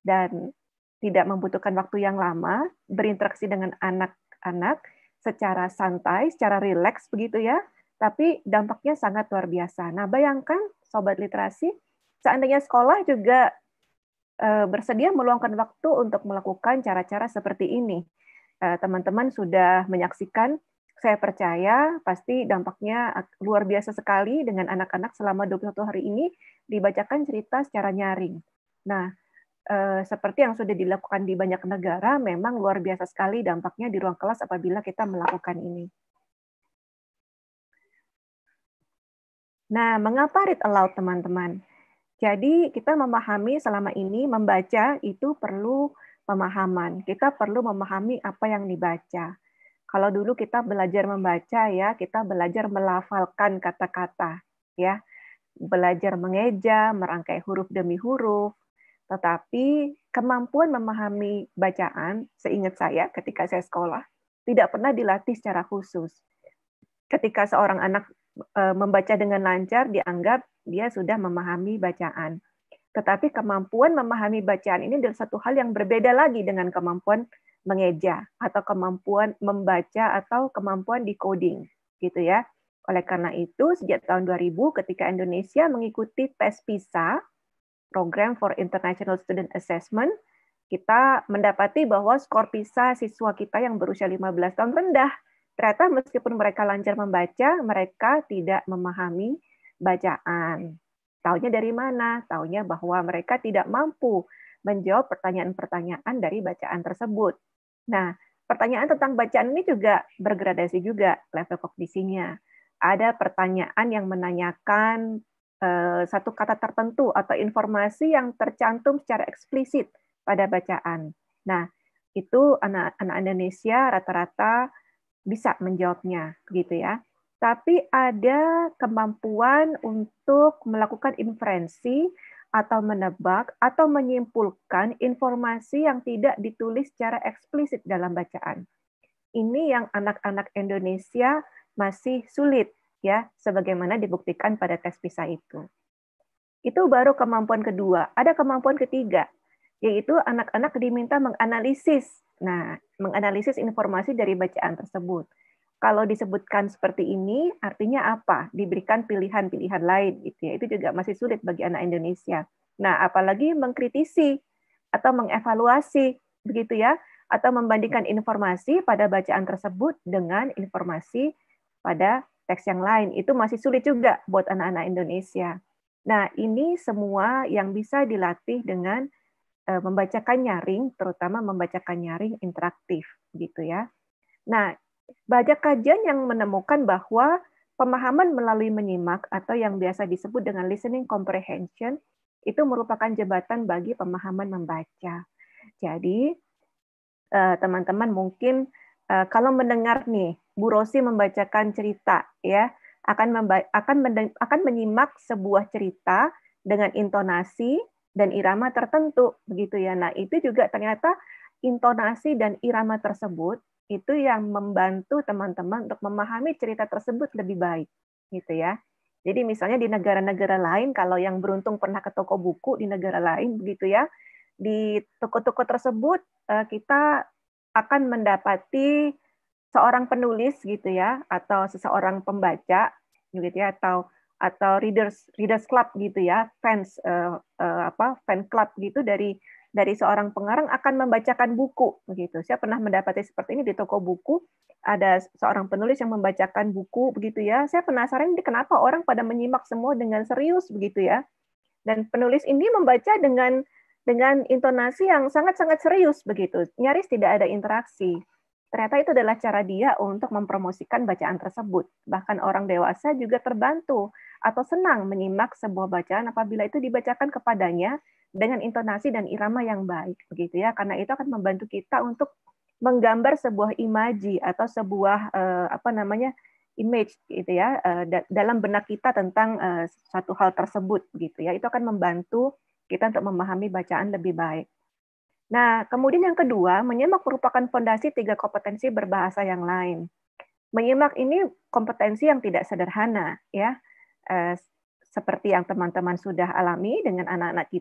dan tidak membutuhkan waktu yang lama, berinteraksi dengan anak-anak secara santai, secara rileks begitu ya, tapi dampaknya sangat luar biasa. Nah, bayangkan Sobat Literasi, seandainya sekolah juga bersedia meluangkan waktu untuk melakukan cara-cara seperti ini. Teman-teman sudah menyaksikan, saya percaya pasti dampaknya luar biasa sekali dengan anak-anak selama 21 hari ini dibacakan cerita secara nyaring. Nah, seperti yang sudah dilakukan di banyak negara, memang luar biasa sekali dampaknya di ruang kelas apabila kita melakukan ini. Nah, mengapa Read Aloud, teman-teman? Jadi, kita memahami selama ini membaca itu perlu pemahaman. Kita perlu memahami apa yang dibaca. Kalau dulu kita belajar membaca, ya, kita belajar melafalkan kata-kata, ya, belajar mengeja, merangkai huruf demi huruf. Tetapi kemampuan memahami bacaan, seingat saya ketika saya sekolah, tidak pernah dilatih secara khusus. Ketika seorang anak membaca dengan lancar, dianggap dia sudah memahami bacaan. Tetapi kemampuan memahami bacaan ini adalah satu hal yang berbeda lagi dengan kemampuan mengeja atau kemampuan membaca atau kemampuan decoding, gitu ya. Oleh karena itu, sejak tahun 2000 ketika Indonesia mengikuti tes PISA, Program for International Student Assessment, kita mendapati bahwa skor PISA siswa kita yang berusia 15 tahun rendah. Ternyata meskipun mereka lancar membaca, mereka tidak memahami bacaan. Taunya dari mana? Taunya bahwa mereka tidak mampu menjawab pertanyaan-pertanyaan dari bacaan tersebut. Nah, pertanyaan tentang bacaan ini juga bergradasi juga level kognisinya. Ada pertanyaan yang menanyakan satu kata tertentu atau informasi yang tercantum secara eksplisit pada bacaan. Nah, itu anak-anak Indonesia rata-rata bisa menjawabnya, gitu ya. Tapi ada kemampuan untuk melakukan inferensi atau menebak atau menyimpulkan informasi yang tidak ditulis secara eksplisit dalam bacaan. Ini yang anak-anak Indonesia masih sulit, ya, sebagaimana dibuktikan pada tes PISA itu. Itu baru kemampuan kedua. Ada kemampuan ketiga, yaitu anak-anak diminta menganalisis. Nah, menganalisis informasi dari bacaan tersebut. Kalau disebutkan seperti ini, artinya apa? Diberikan pilihan-pilihan lain, gitu ya. Itu juga masih sulit bagi anak Indonesia. Nah, apalagi mengkritisi atau mengevaluasi, begitu ya, atau membandingkan informasi pada bacaan tersebut dengan informasi pada teks yang lain. Itu masih sulit juga buat anak-anak Indonesia. Nah, ini semua yang bisa dilatih dengan membacakan nyaring, terutama membacakan nyaring interaktif, gitu ya. Nah, banyak kajian yang menemukan bahwa pemahaman melalui menyimak atau yang biasa disebut dengan listening comprehension itu merupakan jembatan bagi pemahaman membaca. Jadi, teman-teman mungkin kalau mendengar nih Bu Rosi membacakan cerita, ya, akan menyimak sebuah cerita dengan intonasi dan irama tertentu, begitu ya. Nah, itu juga ternyata intonasi dan irama tersebut itu yang membantu teman-teman untuk memahami cerita tersebut lebih baik, gitu ya. Jadi misalnya di negara-negara lain, kalau yang beruntung pernah ke toko buku di negara lain, begitu ya, di toko-toko tersebut kita akan mendapati seorang penulis, gitu ya, atau seseorang pembaca, gitu ya, atau readers club, gitu ya, fan club gitu dari seorang pengarang akan membacakan buku, begitu. Saya pernah mendapati seperti ini di toko buku, ada seorang penulis yang membacakan buku, begitu ya. Saya penasaran ini kenapa orang pada menyimak semua dengan serius, begitu ya. Dan penulis ini membaca dengan intonasi yang sangat-sangat serius, begitu. Nyaris tidak ada interaksi. Ternyata itu adalah cara dia untuk mempromosikan bacaan tersebut. Bahkan orang dewasa juga terbantu atau senang menyimak sebuah bacaan apabila itu dibacakan kepadanya dengan intonasi dan irama yang baik, begitu ya, karena itu akan membantu kita untuk menggambar sebuah imaji atau sebuah image, gitu ya, dalam benak kita tentang suatu hal tersebut, begitu ya. Itu akan membantu kita untuk memahami bacaan lebih baik. Nah, kemudian yang kedua, menyimak merupakan fondasi 3 kompetensi berbahasa yang lain. Menyimak ini kompetensi yang tidak sederhana, ya. Seperti yang teman-teman sudah alami dengan anak-anak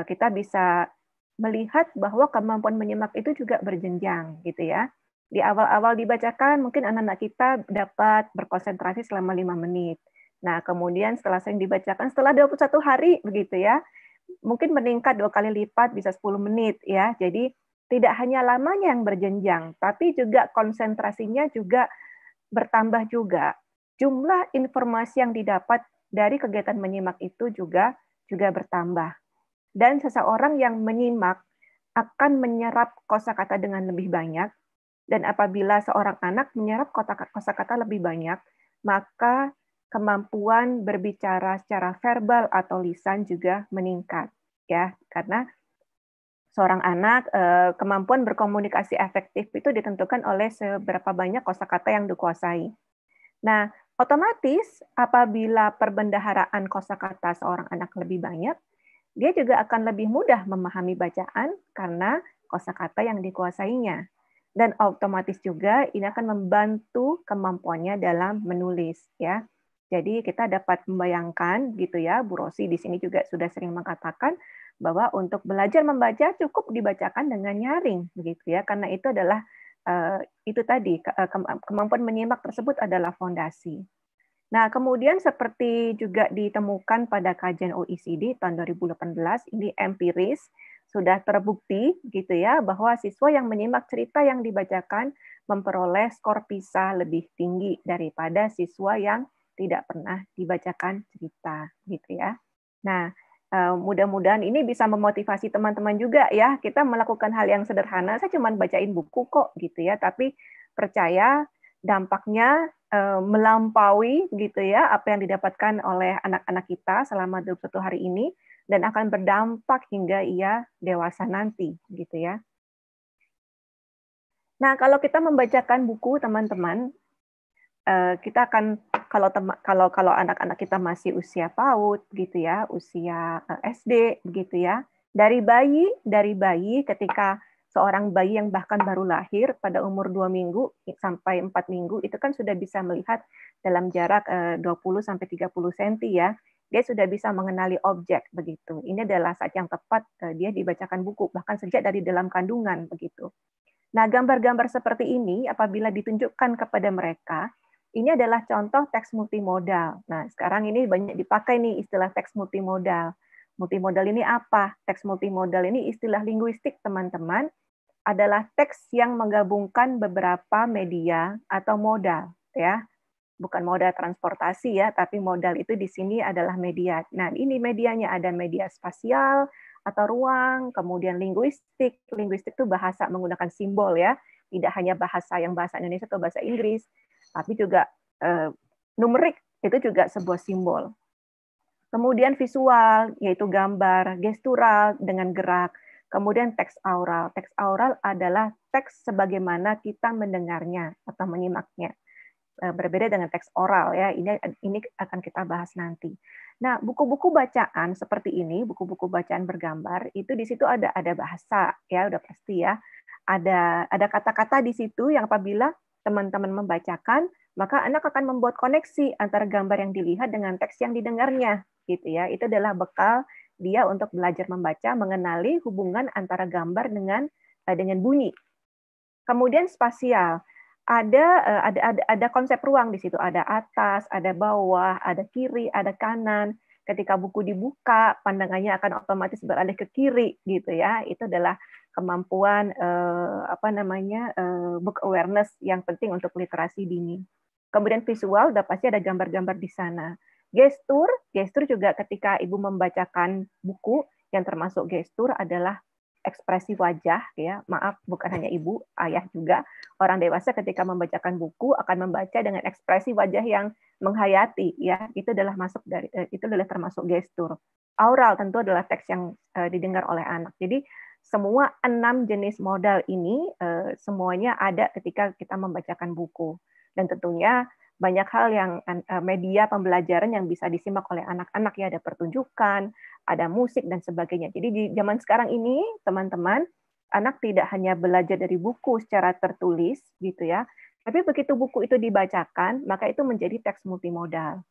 kita bisa melihat bahwa kemampuan menyimak itu juga berjenjang, gitu ya. Di awal-awal dibacakan, mungkin anak-anak kita dapat berkonsentrasi selama 5 menit. Nah, kemudian setelah sering dibacakan, setelah 21 hari, begitu ya, mungkin meningkat 2 kali lipat, bisa 10 menit, ya. Jadi, tidak hanya lamanya yang berjenjang, tapi juga konsentrasinya juga bertambah juga. Jumlah informasi yang didapat dari kegiatan menyimak itu juga bertambah. Dan seseorang yang menyimak akan menyerap kosakata dengan lebih banyak, dan apabila seorang anak menyerap kosakata lebih banyak, maka kemampuan berbicara secara verbal atau lisan juga meningkat, ya. Karena seorang anak kemampuan berkomunikasi efektif itu ditentukan oleh seberapa banyak kosakata yang dikuasai. Nah, otomatis apabila perbendaharaan kosakata seorang anak lebih banyak, dia juga akan lebih mudah memahami bacaan karena kosakata yang dikuasainya. Dan otomatis juga ini akan membantu kemampuannya dalam menulis, ya. Jadi kita dapat membayangkan gitu ya, Bu Rosi di sini juga sudah sering mengatakan bahwa untuk belajar membaca cukup dibacakan dengan nyaring begitu ya, karena itu adalah itu tadi kemampuan menyimak tersebut adalah fondasi. Nah, kemudian seperti juga ditemukan pada kajian OECD tahun 2018, ini empiris, sudah terbukti gitu ya, bahwa siswa yang menyimak cerita yang dibacakan memperoleh skor PISA lebih tinggi daripada siswa yang tidak pernah dibacakan cerita gitu ya. Nah, mudah-mudahan ini bisa memotivasi teman-teman juga ya. Kita melakukan hal yang sederhana, saya cuma bacain buku kok gitu ya, tapi percaya dampaknya melampaui gitu ya apa yang didapatkan oleh anak-anak kita selama 21 hari ini dan akan berdampak hingga ia dewasa nanti gitu ya. Nah, kalau kita membacakan buku teman-teman, kita akan kalau anak-anak kita masih usia PAUD gitu ya, usia SD begitu ya. Dari bayi ketika seorang bayi yang bahkan baru lahir pada umur 2 minggu sampai 4 minggu itu kan sudah bisa melihat dalam jarak 20 sampai 30 cm ya. Dia sudah bisa mengenali objek begitu. Ini adalah saat yang tepat dia dibacakan buku bahkan sejak dari dalam kandungan begitu. Nah, gambar-gambar seperti ini apabila ditunjukkan kepada mereka, ini adalah contoh teks multimodal. Nah, sekarang ini banyak dipakai nih istilah teks multimodal. Multimodal ini apa? Teks multimodal ini istilah linguistik, teman-teman, adalah teks yang menggabungkan beberapa media atau modal, ya. Bukan modal transportasi ya, tapi modal itu di sini adalah media. Nah, ini medianya ada media spasial atau ruang, kemudian linguistik. Linguistik itu bahasa menggunakan simbol ya, tidak hanya bahasa Indonesia atau bahasa Inggris, tapi juga numerik itu juga sebuah simbol. Kemudian visual, yaitu gambar, gestural dengan gerak. Kemudian teks aural. Teks aural adalah teks sebagaimana kita mendengarnya atau menyimaknya. Berbeda dengan teks oral ya. Ini akan kita bahas nanti. Nah, buku-buku bacaan seperti ini, buku-buku bacaan bergambar, itu di situ ada bahasa ya, udah pasti ya. Ada kata-kata di situ yang apabila teman-teman membacakan, maka anak akan membuat koneksi antara gambar yang dilihat dengan teks yang didengarnya, gitu ya. Itu adalah bekal dia untuk belajar membaca, mengenali hubungan antara gambar dengan bunyi. Kemudian spasial, ada konsep ruang di situ, ada atas, ada bawah, ada kiri, ada kanan. Ketika buku dibuka, pandangannya akan otomatis beralih ke kiri, gitu ya. Itu adalah kemampuan book awareness yang penting untuk literasi dini. Kemudian visual, udah pasti ada gambar-gambar di sana. Gestur juga ketika ibu membacakan buku, yang termasuk gestur adalah ekspresi wajah ya. Maaf, bukan hanya ibu, ayah juga. Orang dewasa ketika membacakan buku akan membaca dengan ekspresi wajah yang menghayati ya. Itu adalah termasuk gestur. Aural tentu adalah teks yang didengar oleh anak. Jadi semua 6 jenis modal ini semuanya ada ketika kita membacakan buku. Dan tentunya banyak hal yang media pembelajaran yang bisa disimak oleh anak-anak ya, ada pertunjukan, ada musik dan sebagainya. Jadi di zaman sekarang ini, teman-teman, anak tidak hanya belajar dari buku secara tertulis gitu ya, tapi begitu buku itu dibacakan, maka itu menjadi teks multimodal.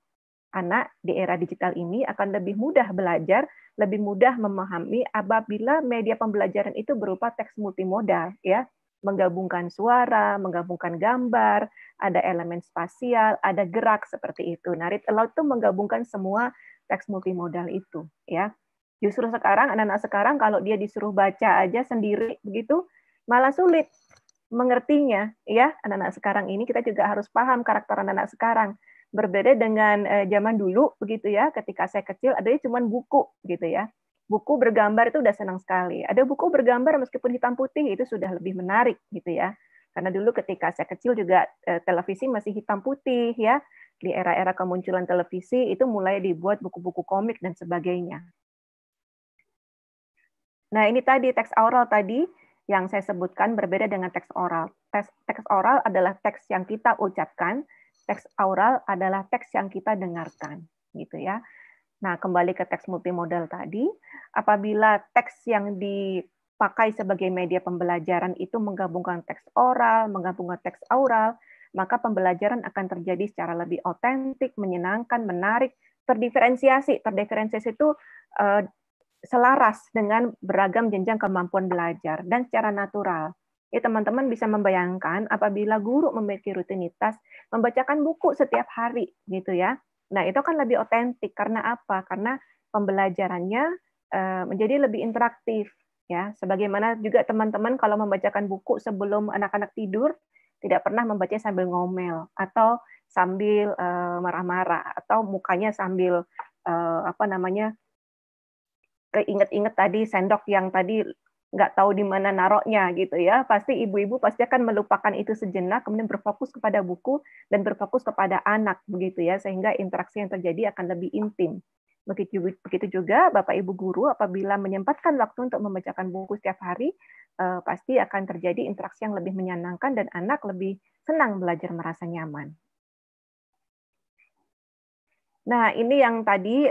Anak di era digital ini akan lebih mudah belajar, lebih mudah memahami apabila media pembelajaran itu berupa teks multimodal ya, menggabungkan suara, menggabungkan gambar, ada elemen spasial, ada gerak seperti itu. Nah, Read Aloud itu menggabungkan semua teks multimodal itu ya. Justru sekarang anak-anak sekarang kalau dia disuruh baca aja sendiri begitu malah sulit mengertinya ya. Anak-anak sekarang ini kita juga harus paham karakter anak-anak sekarang. Berbeda dengan zaman dulu begitu ya, ketika saya kecil adanya cuma buku gitu ya. Buku bergambar itu udah senang sekali. Ada buku bergambar meskipun hitam putih itu sudah lebih menarik gitu ya. Karena dulu ketika saya kecil juga televisi masih hitam putih ya. Di era-era kemunculan televisi itu mulai dibuat buku-buku komik dan sebagainya. Nah, ini tadi teks oral tadi yang saya sebutkan berbeda dengan teks oral. Teks oral adalah teks yang kita ucapkan, teks oral adalah teks yang kita dengarkan, gitu ya. Nah, kembali ke teks multimodal tadi, apabila teks yang dipakai sebagai media pembelajaran itu menggabungkan teks oral, menggabungkan teks oral, maka pembelajaran akan terjadi secara lebih otentik, menyenangkan, menarik, terdiferensiasi. Terdiferensiasi itu selaras dengan beragam jenjang kemampuan belajar dan secara natural. Ya, teman-teman bisa membayangkan apabila guru memiliki rutinitas membacakan buku setiap hari, gitu ya. Nah, itu kan lebih otentik. Karena apa? Karena pembelajarannya menjadi lebih interaktif. Ya, sebagaimana juga teman-teman kalau membacakan buku sebelum anak-anak tidur, tidak pernah membaca sambil ngomel atau sambil marah-marah atau mukanya sambil keinget-inget tadi sendok yang tadi nggak tahu di mana naroknya gitu ya. Pasti ibu-ibu pasti akan melupakan itu sejenak, kemudian berfokus kepada buku dan berfokus kepada anak begitu ya, sehingga interaksi yang terjadi akan lebih intim. Begitu juga Bapak Ibu guru apabila menyempatkan waktu untuk membacakan buku setiap hari, pasti akan terjadi interaksi yang lebih menyenangkan dan anak lebih senang belajar, merasa nyaman. Nah, ini yang tadi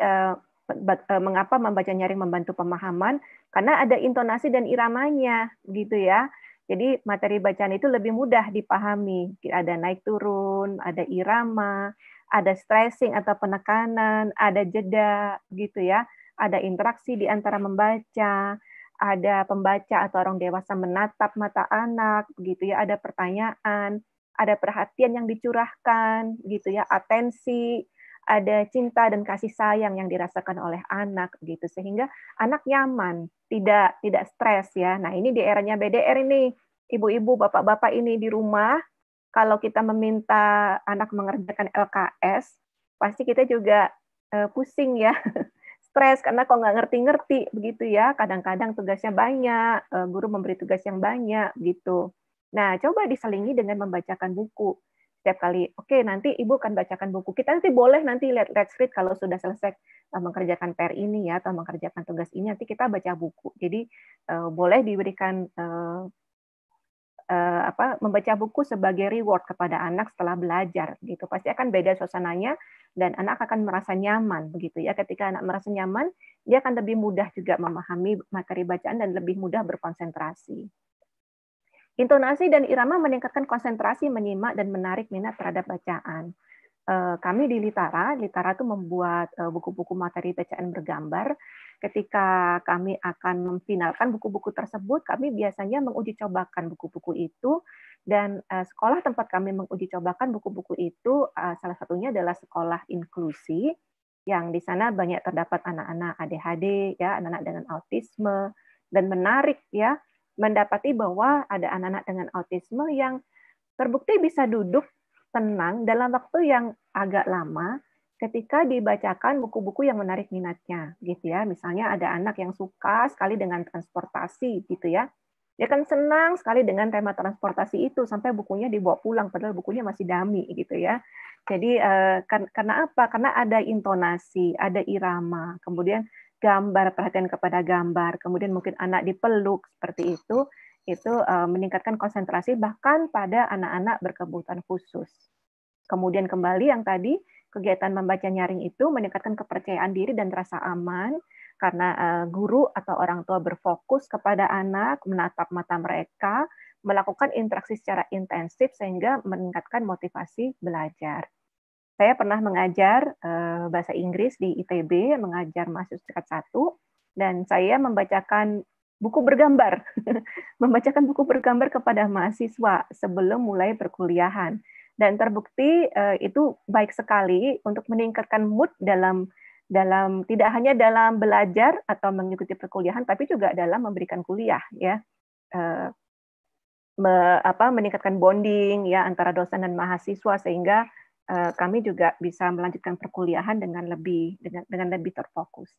mengapa membaca nyaring membantu pemahaman, karena ada intonasi dan iramanya gitu ya. Jadi materi bacaan itu lebih mudah dipahami. Ada naik turun, ada irama, ada stressing atau penekanan, ada jeda gitu ya. Ada interaksi di antara membaca, ada pembaca atau orang dewasa menatap mata anak begitu ya, ada pertanyaan, ada perhatian yang dicurahkan gitu ya, atensi, ada cinta dan kasih sayang yang dirasakan oleh anak gitu, sehingga anak nyaman, tidak stres ya. Nah, ini di eranya BDR ini, ibu-ibu, bapak-bapak ini di rumah, kalau kita meminta anak mengerjakan LKS, pasti kita juga pusing ya, stres karena kok nggak ngerti-ngerti begitu ya. Kadang-kadang tugasnya banyak, guru memberi tugas yang banyak gitu. Nah, coba diselingi dengan membacakan buku. Setiap kali, oke, nanti ibu akan bacakan buku. Kita nanti boleh nanti let's read kalau sudah selesai mengerjakan PR ini ya, atau mengerjakan tugas ini, nanti kita baca buku. Jadi boleh diberikan membaca buku sebagai reward kepada anak setelah belajar gitu. Pasti akan beda suasananya dan anak akan merasa nyaman begitu ya. Ketika anak merasa nyaman, dia akan lebih mudah juga memahami materi bacaan dan lebih mudah berkonsentrasi. Intonasi dan irama meningkatkan konsentrasi, menyimak, dan menarik minat terhadap bacaan. Kami di Litara itu membuat buku-buku materi bacaan bergambar. Ketika kami akan memfinalkan buku-buku tersebut, kami biasanya menguji cobakan buku-buku itu, dan sekolah tempat kami menguji cobakan buku-buku itu, salah satunya adalah sekolah inklusi, yang di sana banyak terdapat anak-anak ADHD, ya, anak-anak dengan autisme, dan menarik ya, mendapati bahwa ada anak-anak dengan autisme yang terbukti bisa duduk tenang dalam waktu yang agak lama ketika dibacakan buku-buku yang menarik minatnya, gitu ya. Misalnya ada anak yang suka sekali dengan transportasi, gitu ya. Dia kan senang sekali dengan tema transportasi itu sampai bukunya dibawa pulang, padahal bukunya masih dummy, gitu ya. Jadi karena apa? Karena ada intonasi, ada irama, kemudian gambar, perhatian kepada gambar, kemudian mungkin anak dipeluk seperti itu meningkatkan konsentrasi bahkan pada anak-anak berkebutuhan khusus. Kemudian kembali yang tadi, kegiatan membaca nyaring itu meningkatkan kepercayaan diri dan rasa aman karena guru atau orang tua berfokus kepada anak, menatap mata mereka, melakukan interaksi secara intensif sehingga meningkatkan motivasi belajar. Saya pernah mengajar bahasa Inggris di ITB, mengajar mahasiswa tingkat 1, dan saya membacakan buku bergambar, membacakan buku bergambar kepada mahasiswa sebelum mulai perkuliahan. Dan terbukti itu baik sekali untuk meningkatkan mood dalam tidak hanya dalam belajar atau mengikuti perkuliahan, tapi juga dalam memberikan kuliah, ya, meningkatkan bonding ya antara dosen dan mahasiswa sehingga kami juga bisa melanjutkan perkuliahan dengan lebih terfokus.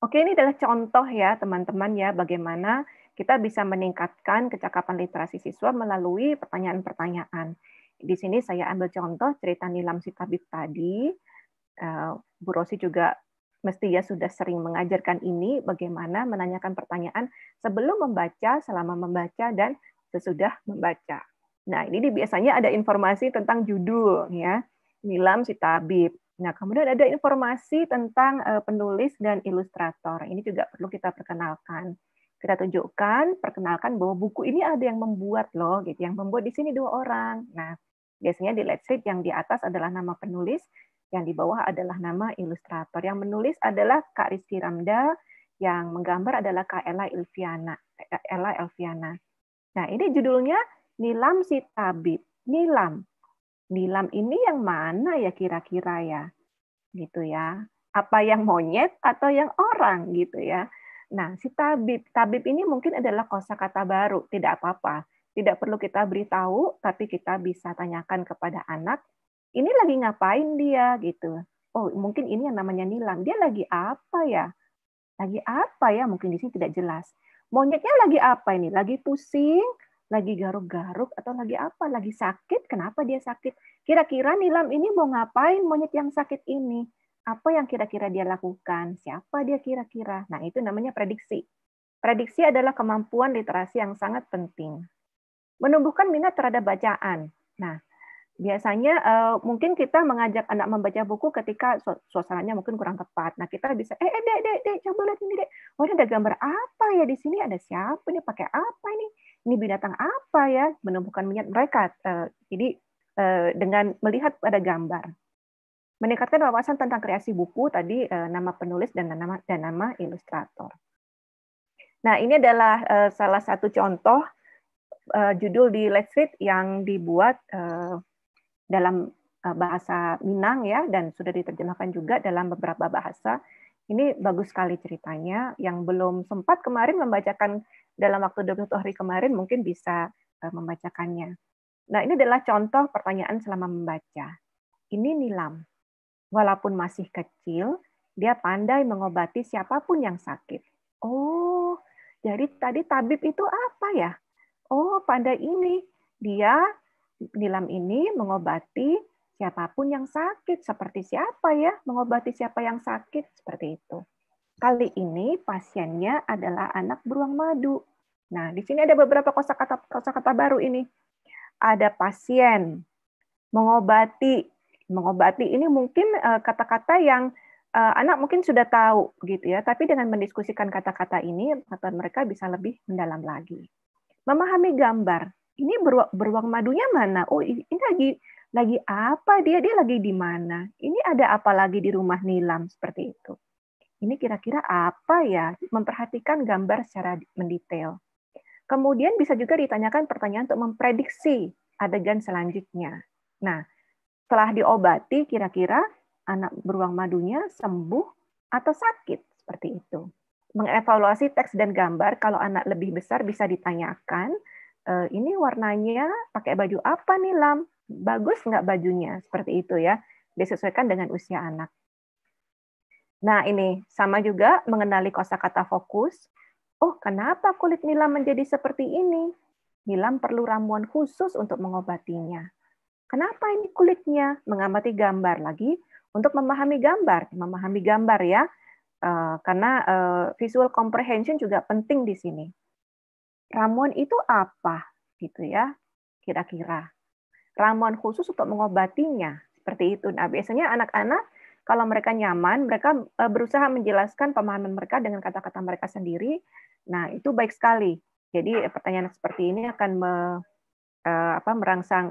Oke, ini adalah contoh ya teman-teman ya bagaimana kita bisa meningkatkan kecakapan literasi siswa melalui pertanyaan-pertanyaan. Di sini saya ambil contoh cerita Nilam Sitabib tadi. Bu Rosi juga mestinya sudah sering mengajarkan ini, bagaimana menanyakan pertanyaan sebelum membaca, selama membaca, dan sesudah membaca. Nah, ini biasanya ada informasi tentang judul, ya, Nilam Sitabib. Nah, kemudian ada informasi tentang penulis dan ilustrator. Ini juga perlu kita perkenalkan. Kita tunjukkan, perkenalkan bahwa buku ini ada yang membuat loh, gitu. Yang membuat di sini 2 orang. Nah, biasanya di Let's Read yang di atas adalah nama penulis, yang di bawah adalah nama ilustrator. Yang menulis adalah Kak Rizky Ramda, yang menggambar adalah Kak Ella Elviana. Nah, ini judulnya Nilam si Tabib. Nilam. Nilam ini yang mana ya kira-kira ya? Gitu ya. Apa yang monyet atau yang orang gitu ya. Nah, si tabib. Tabib ini mungkin adalah kosakata baru, tidak apa-apa. Tidak perlu kita beritahu, tapi kita bisa tanyakan kepada anak, ini lagi ngapain dia gitu. Oh, mungkin ini yang namanya Nilam. Dia lagi apa ya? Lagi apa ya? Mungkin di sini tidak jelas. Monyetnya lagi apa ini? Lagi pusing, lagi garuk-garuk, atau lagi apa? Lagi sakit? Kenapa dia sakit? Kira-kira Nilam ini mau ngapain monyet yang sakit ini? Apa yang kira-kira dia lakukan? Siapa dia kira-kira? Nah, itu namanya prediksi. Prediksi adalah kemampuan literasi yang sangat penting. Menumbuhkan minat terhadap bacaan. Nah, biasanya mungkin kita mengajak anak membaca buku ketika suasananya mungkin kurang tepat. Nah, kita bisa, dek, coba lihat ini, dek. Oh, ini ada gambar apa ya di sini? Ada siapa ini? Pakai apa ini? Ini binatang apa ya? Menumbuhkan minat mereka. Jadi, dengan melihat pada gambar. Meningkatkan wawasan tentang kreasi buku, tadi nama penulis dan nama ilustrator. Nah, ini adalah salah satu contoh judul di Let's Read yang dibuat dalam bahasa Minang ya, dan sudah diterjemahkan juga dalam beberapa bahasa. Ini bagus sekali ceritanya. Yang belum sempat kemarin membacakan dalam waktu 21 hari kemarin mungkin bisa membacakannya. Nah, ini adalah contoh pertanyaan selama membaca. Ini Nilam. Walaupun masih kecil, dia pandai mengobati siapapun yang sakit. Oh, jadi tadi tabib itu apa ya? Oh, pandai ini. Nilam ini mengobati siapapun yang sakit. Seperti siapa ya? Mengobati siapa yang sakit? Seperti itu. Kali ini pasiennya adalah anak beruang madu. Nah, di sini ada beberapa kosakata baru ini. Ada pasien, mengobati. Mengobati ini mungkin kata-kata yang anak mungkin sudah tahu gitu ya, tapi dengan mendiskusikan kata-kata ini mereka bisa lebih mendalam lagi. Memahami gambar. Ini beruang madunya mana? Oh, ini lagi apa dia? Dia lagi di mana? Ini ada apa lagi di rumah Nilam seperti itu. Ini kira-kira apa ya? Memperhatikan gambar secara mendetail. Kemudian bisa juga ditanyakan pertanyaan untuk memprediksi adegan selanjutnya. Nah, setelah diobati, kira-kira anak beruang madunya sembuh atau sakit? Seperti itu. Mengevaluasi teks dan gambar, kalau anak lebih besar bisa ditanyakan, ini warnanya pakai baju apa nih, Lam? Bagus nggak bajunya? Seperti itu ya. Disesuaikan dengan usia anak. Nah, ini sama juga mengenali kosakata fokus. Oh, kenapa kulit Nilam menjadi seperti ini? Nilam perlu ramuan khusus untuk mengobatinya. Kenapa ini kulitnya? Mengamati gambar lagi untuk memahami gambar ya, karena visual comprehension juga penting di sini. Ramuan itu apa, gitu ya? Kira-kira ramuan khusus untuk mengobatinya seperti itu. Nah, biasanya anak-anak kalau mereka nyaman, mereka berusaha menjelaskan pemahaman mereka dengan kata-kata mereka sendiri. Nah, itu baik sekali. Jadi pertanyaan seperti ini akan merangsang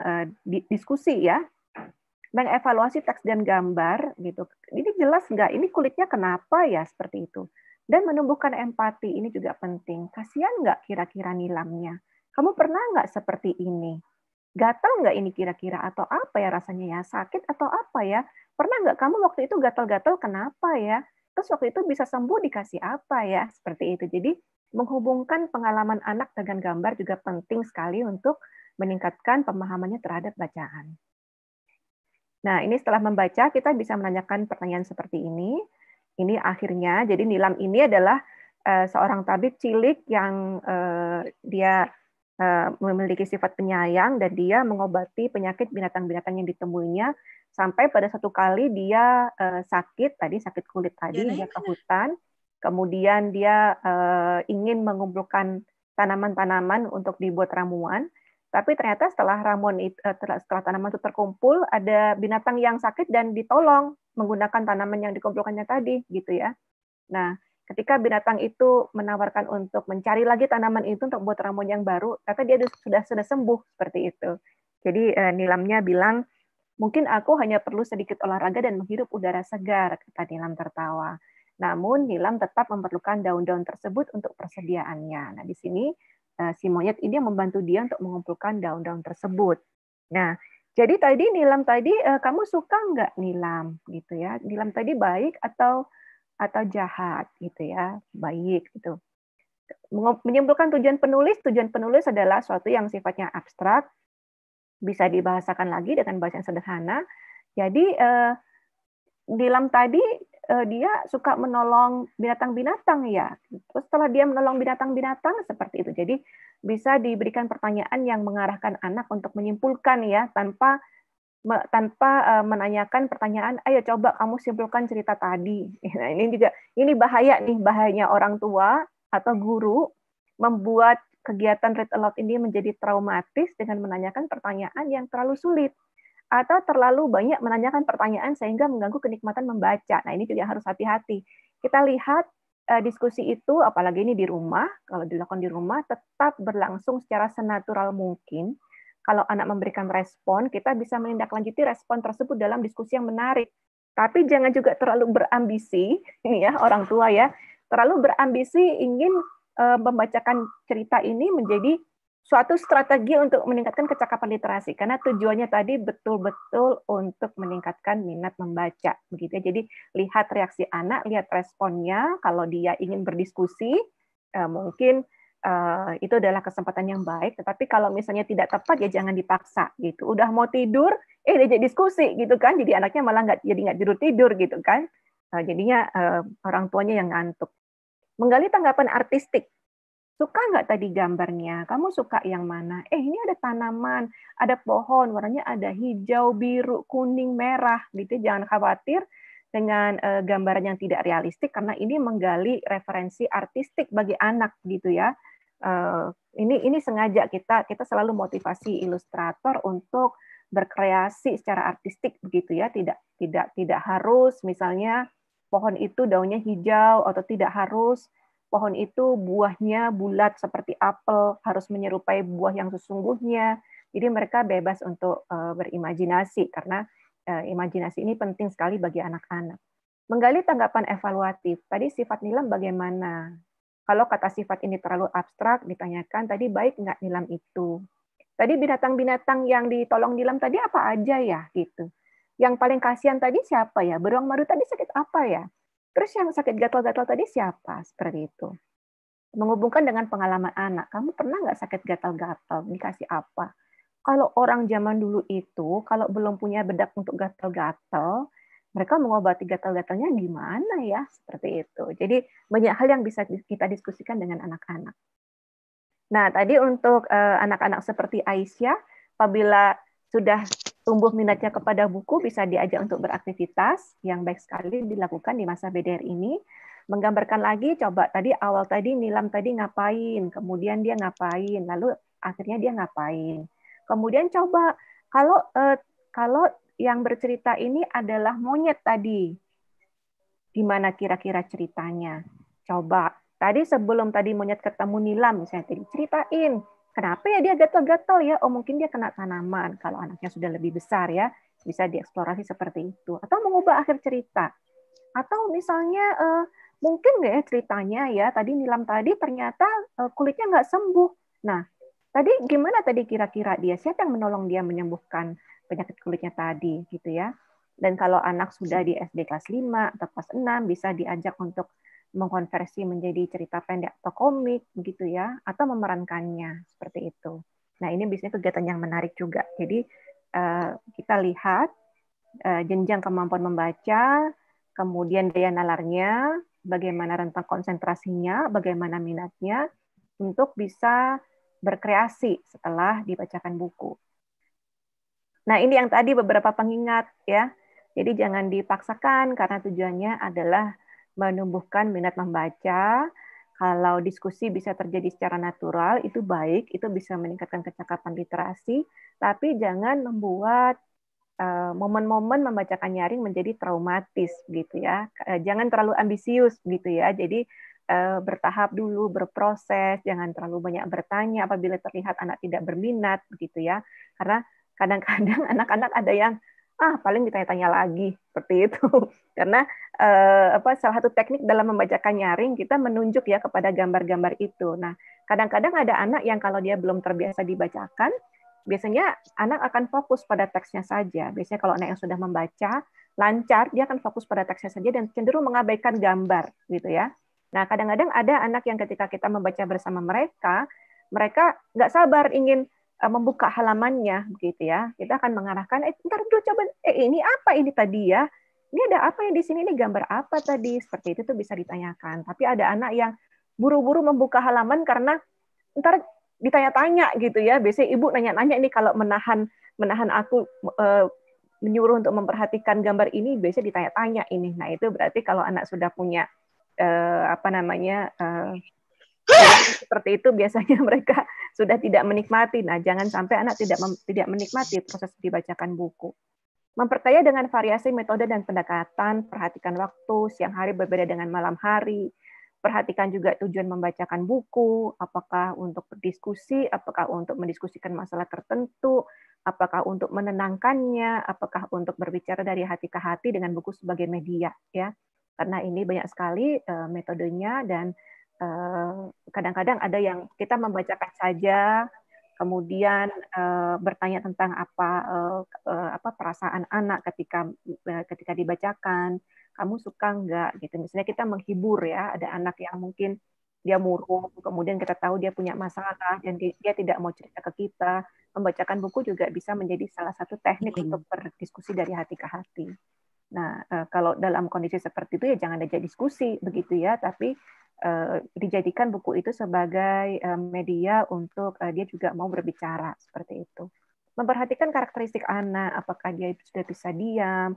diskusi ya, mengevaluasi teks dan gambar gitu. Ini jelas nggak? Ini kulitnya kenapa ya seperti itu? Dan menumbuhkan empati ini juga penting. Kasihan nggak kira-kira Nilamnya? Kamu pernah nggak seperti ini? Gatal nggak ini kira-kira? Atau apa ya rasanya ya? Sakit atau apa ya? Pernah nggak kamu waktu itu gatal-gatal kenapa ya? Terus waktu itu bisa sembuh dikasih apa ya? Seperti itu. Jadi menghubungkan pengalaman anak dengan gambar juga penting sekali untuk meningkatkan pemahamannya terhadap bacaan. Nah, ini setelah membaca, kita bisa menanyakan pertanyaan seperti ini. Ini akhirnya, jadi Nilam ini adalah seorang tabib cilik yang dia memiliki sifat penyayang, dan dia mengobati penyakit binatang-binatang yang ditemuinya, sampai pada satu kali dia sakit kulit tadi, dia ke hutan, kemudian dia ingin mengumpulkan tanaman-tanaman untuk dibuat ramuan. Tapi ternyata setelah tanaman itu terkumpul, ada binatang yang sakit dan ditolong menggunakan tanaman yang dikumpulkannya tadi, gitu ya. Nah, ketika binatang itu menawarkan untuk mencari lagi tanaman itu untuk buat ramuan yang baru, ternyata dia sudah sembuh seperti itu. Jadi nilamnya bilang, mungkin aku hanya perlu sedikit olahraga dan menghirup udara segar, kata nilam tertawa. Namun nilam tetap memerlukan daun-daun tersebut untuk persediaannya. Nah, di sini si monyet ini membantu dia untuk mengumpulkan daun-daun tersebut. Nah, jadi tadi nilam tadi kamu suka nggak nilam gitu ya? Nilam tadi baik atau jahat gitu ya? Baik gitu. Menyimpulkan tujuan penulis adalah suatu yang sifatnya abstrak, bisa dibahasakan lagi dengan bahasa yang sederhana. Jadi nilam tadi dia suka menolong binatang-binatang ya. Terus setelah dia menolong binatang-binatang seperti itu. Jadi bisa diberikan pertanyaan yang mengarahkan anak untuk menyimpulkan ya, tanpa menanyakan pertanyaan, ayo coba kamu simpulkan cerita tadi. Nah, ini bahayanya orang tua atau guru membuat kegiatan read aloud ini menjadi traumatis dengan menanyakan pertanyaan yang terlalu sulit atau terlalu banyak menanyakan pertanyaan sehingga mengganggu kenikmatan membaca. Nah, ini juga harus hati-hati. Kita lihat diskusi itu, apalagi ini di rumah, kalau dilakukan di rumah, tetap berlangsung secara senatural mungkin. Kalau anak memberikan respon, kita bisa menindaklanjuti respon tersebut dalam diskusi yang menarik. Tapi jangan juga terlalu berambisi, ini ya orang tua ya, terlalu berambisi ingin membacakan cerita ini menjadi suatu strategi untuk meningkatkan kecakapan literasi, karena tujuannya tadi betul-betul untuk meningkatkan minat membaca, begitu ya. Jadi lihat reaksi anak, lihat responnya. Kalau dia ingin berdiskusi, mungkin itu adalah kesempatan yang baik. Tetapi kalau misalnya tidak tepat, ya jangan dipaksa gitu. Udah mau tidur, diajak diskusi gitu kan. Jadi anaknya malah nggak tidur gitu kan. Jadinya orang tuanya yang ngantuk. Menggali tanggapan artistik. Suka nggak tadi gambarnya? Kamu suka yang mana? Ini ada tanaman, ada pohon, warnanya ada hijau, biru, kuning, merah, gitu. Jangan khawatir dengan gambaran yang tidak realistik, karena ini menggali referensi artistik bagi anak, gitu ya. Ini sengaja kita selalu motivasi ilustrator untuk berkreasi secara artistik, begitu ya. Tidak harus misalnya pohon itu daunnya hijau, atau tidak harus pohon itu buahnya bulat seperti apel, harus menyerupai buah yang sesungguhnya. Jadi mereka bebas untuk berimajinasi, karena imajinasi ini penting sekali bagi anak-anak. Menggali tanggapan evaluatif. Tadi sifat nilam bagaimana? Kalau kata sifat ini terlalu abstrak, ditanyakan tadi baik nggak nilam itu? Tadi binatang-binatang yang ditolong nilam tadi apa aja ya? Gitu. Yang paling kasihan tadi siapa ya? Beruang madu tadi sakit apa ya? Terus yang sakit gatal-gatal tadi siapa? Seperti itu. Menghubungkan dengan pengalaman anak. Kamu pernah nggak sakit gatal-gatal? Dikasih apa? Kalau orang zaman dulu itu, kalau belum punya bedak untuk gatal-gatal, mereka mengobati gatal-gatalnya gimana ya? Seperti itu. Jadi banyak hal yang bisa kita diskusikan dengan anak-anak. Nah, tadi untuk anak-anak seperti Aisyah, apabila sudah tumbuh minatnya kepada buku, bisa diajak untuk beraktivitas yang baik sekali dilakukan di masa BDR ini. Menggambarkan lagi, coba tadi awal tadi nilam tadi ngapain, kemudian dia ngapain, lalu akhirnya dia ngapain. Kemudian coba kalau yang bercerita ini adalah monyet tadi, gimana kira-kira ceritanya? Coba tadi sebelum tadi monyet ketemu nilam, misalnya tadi ceritain. Kenapa ya dia gatal-gatal ya? Oh, mungkin dia kena tanaman. Kalau anaknya sudah lebih besar ya, bisa dieksplorasi seperti itu. Atau mengubah akhir cerita. Atau misalnya mungkin nggak ya ceritanya ya, tadi nilam tadi ternyata kulitnya nggak sembuh. Nah, tadi gimana tadi kira-kira dia? Siapa yang menolong dia menyembuhkan penyakit kulitnya tadi gitu ya? Dan kalau anak sudah di SD kelas 5 atau kelas 6, bisa diajak untuk mengkonversi menjadi cerita pendek atau komik begitu ya, atau memerankannya seperti itu. Nah, ini biasanya kegiatan yang menarik juga. Jadi kita lihat jenjang kemampuan membaca, kemudian daya nalarnya, bagaimana rentang konsentrasinya, bagaimana minatnya untuk bisa berkreasi setelah dibacakan buku. Nah, ini yang tadi beberapa pengingat ya. Jadi jangan dipaksakan karena tujuannya adalah menumbuhkan minat membaca. Kalau diskusi bisa terjadi secara natural, itu baik, itu bisa meningkatkan kecakapan literasi, tapi jangan membuat momen-momen membacakan nyaring menjadi traumatis gitu ya. Jangan terlalu ambisius gitu ya. Jadi bertahap dulu, berproses, jangan terlalu banyak bertanya apabila terlihat anak tidak berminat begitu ya. Karena kadang-kadang anak-anak ada yang paling ditanya-tanya lagi seperti itu. Karena salah satu teknik dalam membacakan nyaring kita menunjuk ya kepada gambar-gambar itu. Nah, kadang-kadang ada anak yang kalau dia belum terbiasa dibacakan, biasanya anak akan fokus pada teksnya saja. Biasanya kalau anak yang sudah membaca lancar, dia akan fokus pada teksnya saja dan cenderung mengabaikan gambar gitu ya. Nah, kadang-kadang ada anak yang ketika kita membaca bersama mereka nggak sabar ingin membuka halamannya begitu ya. Kita akan mengarahkan, ntar dulu coba, ini apa ini tadi ya? Ini ada apa yang di sini? Ini gambar apa tadi? Seperti itu tuh bisa ditanyakan. Tapi ada anak yang buru-buru membuka halaman karena ntar ditanya-tanya gitu ya. Biasanya ibu nanya-nanya ini kalau menahan aku menyuruh untuk memperhatikan gambar ini, biasanya ditanya-tanya ini. Nah, itu berarti kalau anak sudah punya seperti itu biasanya mereka sudah tidak menikmati. Nah, jangan sampai anak tidak menikmati proses dibacakan buku. Memperkaya dengan variasi metode dan pendekatan, perhatikan waktu, siang hari berbeda dengan malam hari, perhatikan juga tujuan membacakan buku, apakah untuk berdiskusi, apakah untuk mendiskusikan masalah tertentu, apakah untuk menenangkannya, apakah untuk berbicara dari hati ke hati dengan buku sebagai media, ya. Karena ini banyak sekali metodenya dan kadang-kadang ada yang kita membacakan saja, kemudian bertanya tentang apa perasaan anak ketika dibacakan, kamu suka nggak gitu. Misalnya kita menghibur ya, ada anak yang mungkin dia murung, kemudian kita tahu dia punya masalah dan dia tidak mau cerita ke kita. Membacakan buku juga bisa menjadi salah satu teknik untuk berdiskusi dari hati ke hati. Nah, kalau dalam kondisi seperti itu ya jangan ada diskusi begitu ya, tapi dijadikan buku itu sebagai media untuk dia juga mau berbicara seperti itu. Memperhatikan karakteristik anak, apakah dia sudah bisa diam,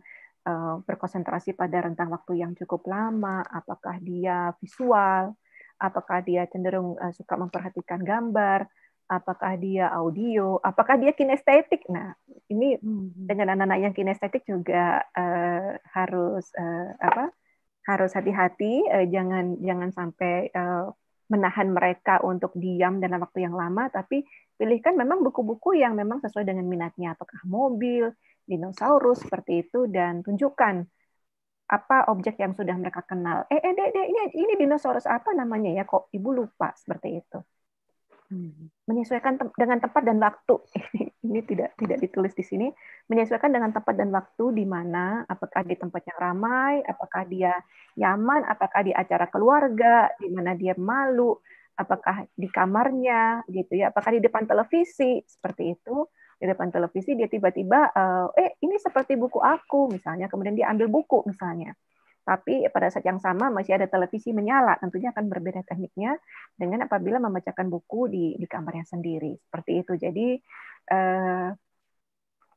berkonsentrasi pada rentang waktu yang cukup lama, apakah dia visual, apakah dia cenderung suka memperhatikan gambar, apakah dia audio, apakah dia kinestetik. Nah, ini dengan anak-anak yang kinestetik juga harus hati-hati, jangan sampai menahan mereka untuk diam dalam waktu yang lama, tapi pilihkan memang buku-buku yang memang sesuai dengan minatnya, apakah mobil, dinosaurus seperti itu, dan tunjukkan apa objek yang sudah mereka kenal. Dek, ini dinosaurus apa namanya ya? Kok ibu lupa seperti itu? Menyesuaikan dengan tempat dan waktu. Ini tidak ditulis di sini. Menyesuaikan dengan tempat dan waktu di mana, apakah di tempat yang ramai, apakah dia nyaman, apakah di acara keluarga, di mana dia malu, apakah di kamarnya, gitu ya, apakah di depan televisi, seperti itu. Di depan televisi dia tiba-tiba, ini seperti buku aku, misalnya, kemudian dia ambil buku, misalnya. Tapi pada saat yang sama masih ada televisi menyala, tentunya akan berbeda tekniknya dengan apabila membacakan buku di kamarnya sendiri. Seperti itu. Jadi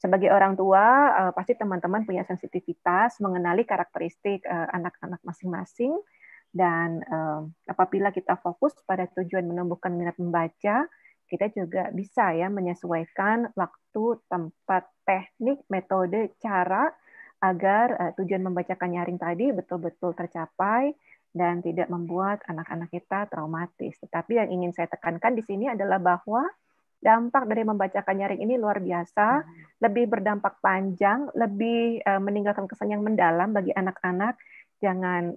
sebagai orang tua pasti teman-teman punya sensitivitas mengenali karakteristik anak-anak masing-masing, dan apabila kita fokus pada tujuan menumbuhkan minat membaca, kita juga bisa ya menyesuaikan waktu, tempat, teknik, metode, cara agar tujuan membacakan nyaring tadi betul-betul tercapai dan tidak membuat anak-anak kita traumatis. Tetapi yang ingin saya tekankan di sini adalah bahwa dampak dari membacakan nyaring ini luar biasa, lebih berdampak panjang, lebih meninggalkan kesan yang mendalam bagi anak-anak. Jangan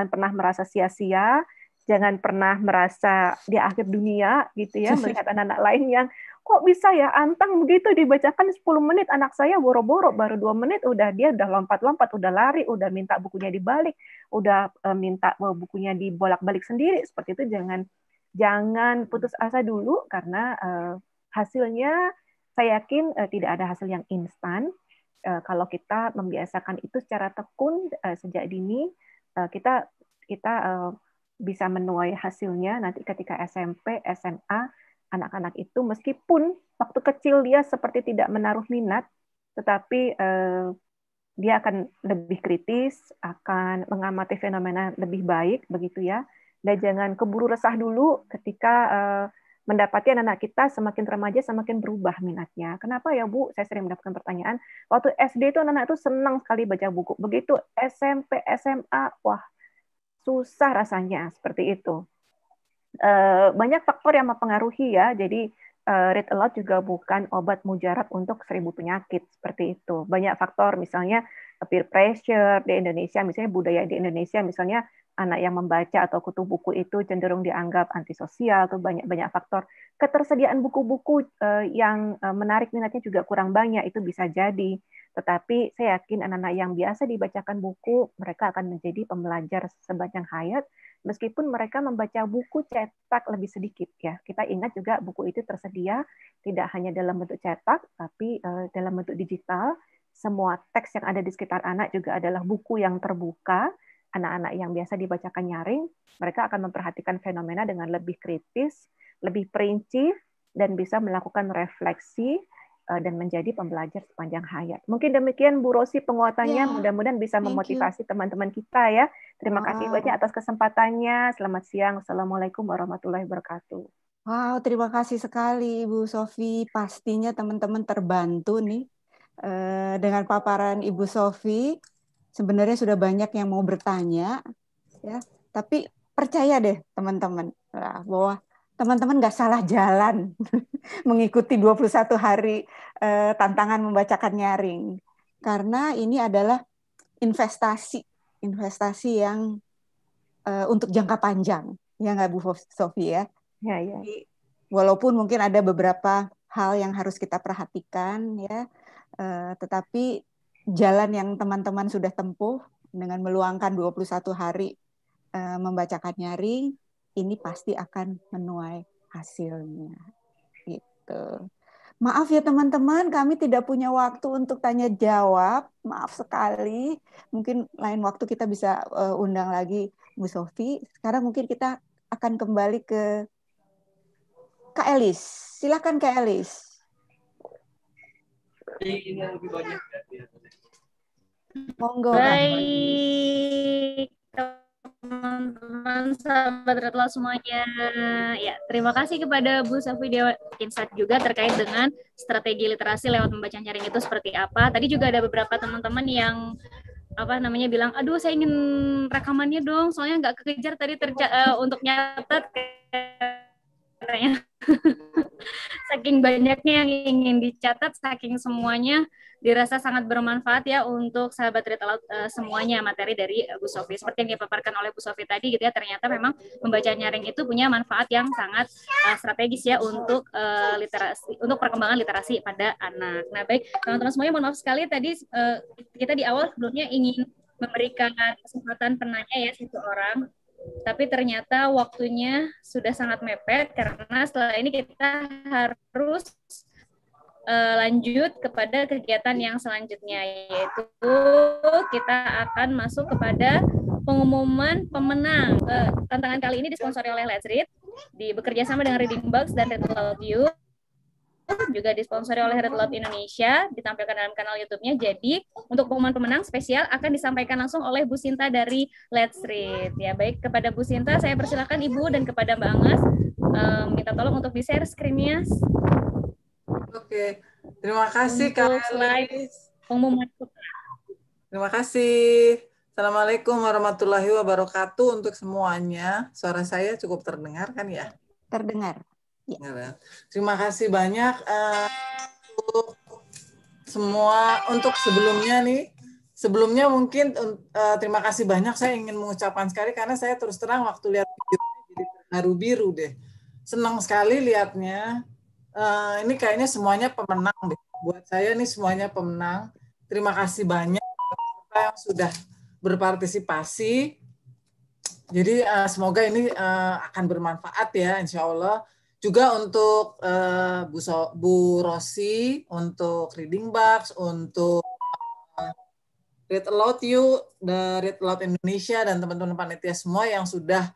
pernah merasa sia-sia, jangan pernah merasa di akhir dunia gitu ya, melihat anak-anak lain yang kok bisa ya antang begitu dibacakan 10 menit, anak saya boro-boro baru 2 menit udah lompat-lompat, udah lari, udah minta bukunya dibalik, udah minta bukunya dibolak-balik sendiri. Seperti itu jangan putus asa dulu, karena hasilnya saya yakin tidak ada hasil yang instan. Kalau kita membiasakan itu secara tekun sejak dini, kita bisa menuai hasilnya nanti ketika SMP, SMA. Anak-anak itu meskipun waktu kecil dia seperti tidak menaruh minat, tetapi dia akan lebih kritis, akan mengamati fenomena lebih baik begitu ya. Dan jangan keburu resah dulu ketika mendapati anak-anak kita semakin remaja semakin berubah minatnya. Kenapa ya Bu? Saya sering mendapatkan pertanyaan. Waktu SD itu anak-anak itu senang sekali baca buku. Begitu SMP, SMA, wah susah rasanya seperti itu. Banyak faktor yang mempengaruhi ya. Jadi read aloud juga bukan obat mujarab untuk 1000 penyakit seperti itu. Banyak faktor, misalnya peer pressure di Indonesia, misalnya budaya di Indonesia, misalnya anak yang membaca atau kutu buku itu cenderung dianggap antisosial, atau banyak faktor. Ketersediaan buku-buku yang menarik minatnya juga kurang banyak, itu bisa jadi. Tetapi saya yakin anak-anak yang biasa dibacakan buku, mereka akan menjadi pembelajar sepanjang hayat, meskipun mereka membaca buku cetak lebih sedikit. Ya, kita ingat juga buku itu tersedia tidak hanya dalam bentuk cetak, tapi dalam bentuk digital. Semua teks yang ada di sekitar anak juga adalah buku yang terbuka. Anak-anak yang biasa dibacakan nyaring, mereka akan memperhatikan fenomena dengan lebih kritis, lebih perinci, dan bisa melakukan refleksi dan menjadi pembelajar sepanjang hayat. Mungkin demikian Bu Rosi penguatannya, mudah-mudahan bisa memotivasi teman-teman kita ya. Terima kasih banyak atas kesempatannya. Selamat siang. Assalamualaikum warahmatullahi wabarakatuh. Wow, terima kasih sekali Bu Sofi. Pastinya teman-teman terbantu nih dengan paparan Ibu Sofi. Sebenarnya sudah banyak yang mau bertanya, ya. Tapi percaya deh teman-teman bahwa teman-teman nggak salah jalan mengikuti 21 hari tantangan membacakan nyaring. Karena ini adalah investasi yang untuk jangka panjang, ya nggak Bu Sofi ya? Ya. Walaupun mungkin ada beberapa hal yang harus kita perhatikan, ya, tetapi jalan yang teman-teman sudah tempuh dengan meluangkan 21 hari membacakan nyaring, ini pasti akan menuai hasilnya. Gitu. Maaf ya teman-teman, kami tidak punya waktu untuk tanya jawab. Maaf sekali. Mungkin lain waktu kita bisa undang lagi Bu Sofi. Sekarang mungkin kita akan kembali ke Kak Elis. Silakan Kak Elis. Ini yang lebih banyak. Monggo. Baik, teman-teman sahabat Read Aloud semuanya. Ya, terima kasih kepada Bu Sofi Dewa Insight juga terkait dengan strategi literasi lewat membaca nyaring itu seperti apa. Tadi juga ada beberapa teman-teman yang bilang, aduh saya ingin rekamannya dong, soalnya nggak kekejar tadi untuk nyatet katanya. Saking banyaknya yang ingin dicatat, saking semuanya dirasa sangat bermanfaat ya untuk sahabat Read Aloud semuanya materi dari Bu Sofi. Seperti yang dipaparkan oleh Bu Sofi tadi gitu ya, ternyata memang membaca nyaring itu punya manfaat yang sangat strategis ya untuk literasi, untuk perkembangan literasi pada anak. Nah baik teman-teman semuanya, mohon maaf sekali tadi kita di awal sebelumnya ingin memberikan kesempatan penanya ya satu orang. Tapi ternyata waktunya sudah sangat mepet karena setelah ini kita harus lanjut kepada kegiatan yang selanjutnya, yaitu kita akan masuk kepada pengumuman pemenang. Tantangan kali ini disponsori oleh Let's Read, bekerja sama dengan Reading Box dan Read Aloud You, juga disponsori oleh Read Aloud Indonesia, ditampilkan dalam kanal YouTube-nya. Jadi untuk pengumuman pemenang spesial akan disampaikan langsung oleh Bu Sinta dari Let's Read. Ya baik, kepada Bu Sinta saya persilakan Ibu, dan kepada Mbak Angas minta tolong untuk di-share screen-nya. Oke, terima kasih Kak Elis. Pengumuman. Terima kasih. Assalamualaikum warahmatullahi wabarakatuh untuk semuanya. Suara saya cukup terdengar kan ya? Terdengar. Ya. Terima kasih banyak untuk semua. Untuk sebelumnya nih, sebelumnya mungkin terima kasih banyak saya ingin mengucapkan sekali karena saya terus terang waktu lihat videonya jadi terharu biru deh. Senang sekali lihatnya. Ini kayaknya semuanya pemenang deh. Buat saya nih semuanya pemenang. Terima kasih banyak yang sudah berpartisipasi. Jadi semoga ini akan bermanfaat ya, insya Allah. Juga untuk Bu Rosi, untuk Reading Box, untuk Read Aloud You, Read Aloud Indonesia, dan teman-teman panitia semua yang sudah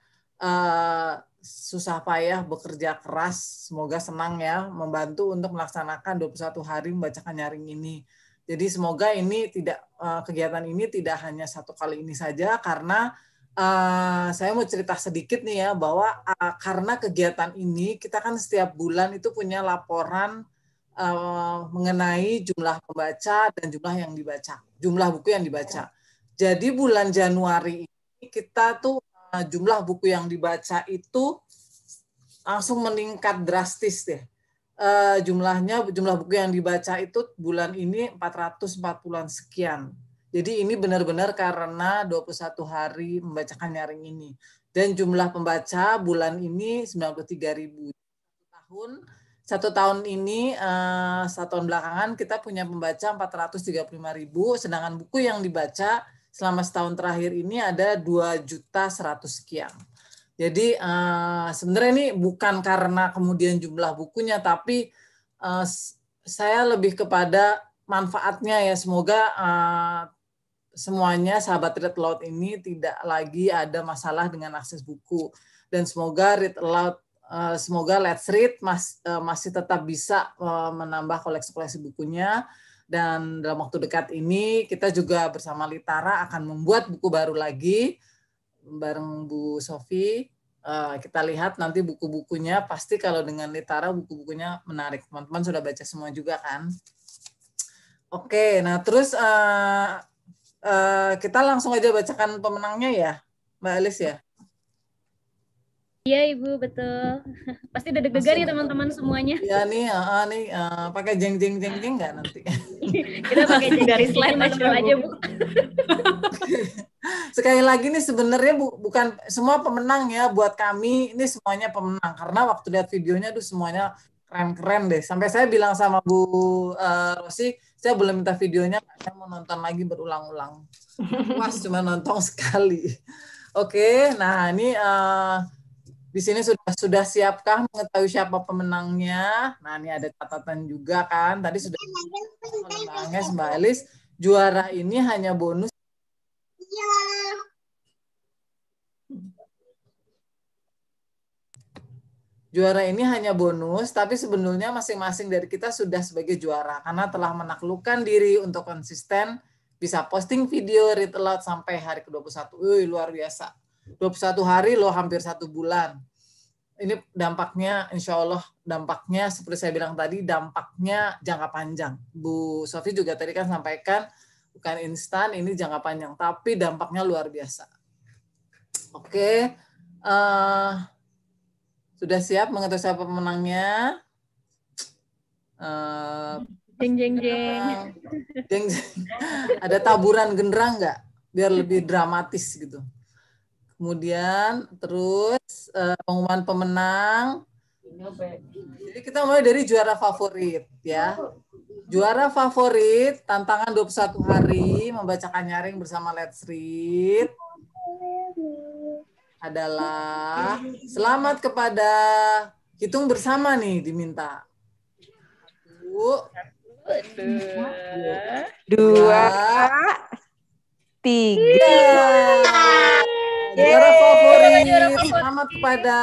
susah payah bekerja keras, semoga senang ya membantu untuk melaksanakan 21 hari membacakan nyaring ini. Jadi semoga ini kegiatan ini tidak hanya satu kali ini saja, karena saya mau cerita sedikit nih ya, bahwa karena kegiatan ini kita kan setiap bulan itu punya laporan mengenai jumlah pembaca dan jumlah yang dibaca, jumlah buku yang dibaca. Jadi bulan Januari ini kita tuh jumlah buku yang dibaca itu langsung meningkat drastis deh. Jumlah buku yang dibaca itu bulan ini 440-an sekian. Jadi ini benar-benar karena 21 hari membacakan nyaring ini. Dan jumlah pembaca bulan ini 93.000. Satu tahun ini, satu tahun belakangan kita punya pembaca 435.000, sedangkan buku yang dibaca selama setahun terakhir ini ada 2.100.000 sekian. Jadi sebenarnya ini bukan karena kemudian jumlah bukunya, tapi saya lebih kepada manfaatnya ya. Semoga semuanya sahabat Read Aloud ini tidak lagi ada masalah dengan akses buku, dan semoga semoga Let's Read masih tetap bisa menambah koleksi-koleksi bukunya. Dan dalam waktu dekat ini kita juga bersama Litara akan membuat buku baru lagi bareng Bu Sofi. Kita lihat nanti buku-bukunya, pasti kalau dengan Litara buku-bukunya menarik. Teman-teman sudah baca semua juga kan? Oke, nah terus kita langsung aja bacakan pemenangnya ya, Mbak Elis ya? Iya Ibu, betul. Pasti udah deg-degan ya teman-teman semuanya. Iya nih, pakai jeng-jeng nggak nanti? Kita pakai jeng dari slide aja Bu. Sekali lagi nih sebenarnya bukan semua pemenang ya, buat kami ini semuanya pemenang, karena waktu lihat videonya tuh semuanya keren-keren deh. Sampai saya bilang sama Bu Rosi, saya boleh minta videonya, saya mau nonton lagi berulang-ulang. Pas cuma nonton sekali. Oke, nah ini di sini sudah siapkah mengetahui siapa pemenangnya? Nah ini ada catatan juga kan. Tadi sudah Mbak Elis, juara ini hanya bonus. Juara ini hanya bonus, tapi sebenarnya masing-masing dari kita sudah sebagai juara karena telah menaklukkan diri untuk konsisten, bisa posting video Read Aloud sampai hari ke-21. Luar biasa. 21 hari loh, hampir 1 bulan. Ini dampaknya, insya Allah dampaknya seperti saya bilang tadi, dampaknya jangka panjang. Bu Sofi juga tadi kan sampaikan, bukan instan, ini jangka panjang, tapi dampaknya luar biasa. Oke, sudah siap mengetahui siapa pemenangnya? Jeng. Ada taburan genderang nggak? Biar lebih dramatis gitu. Kemudian terus pengumuman pemenang. Jadi kita mulai dari juara favorit ya. Juara favorit tantangan 21 hari membacakan nyaring bersama Let's Read adalah, selamat kepada, hitung bersama nih diminta. 1, 2, 3. Juara favorit, selamat kepada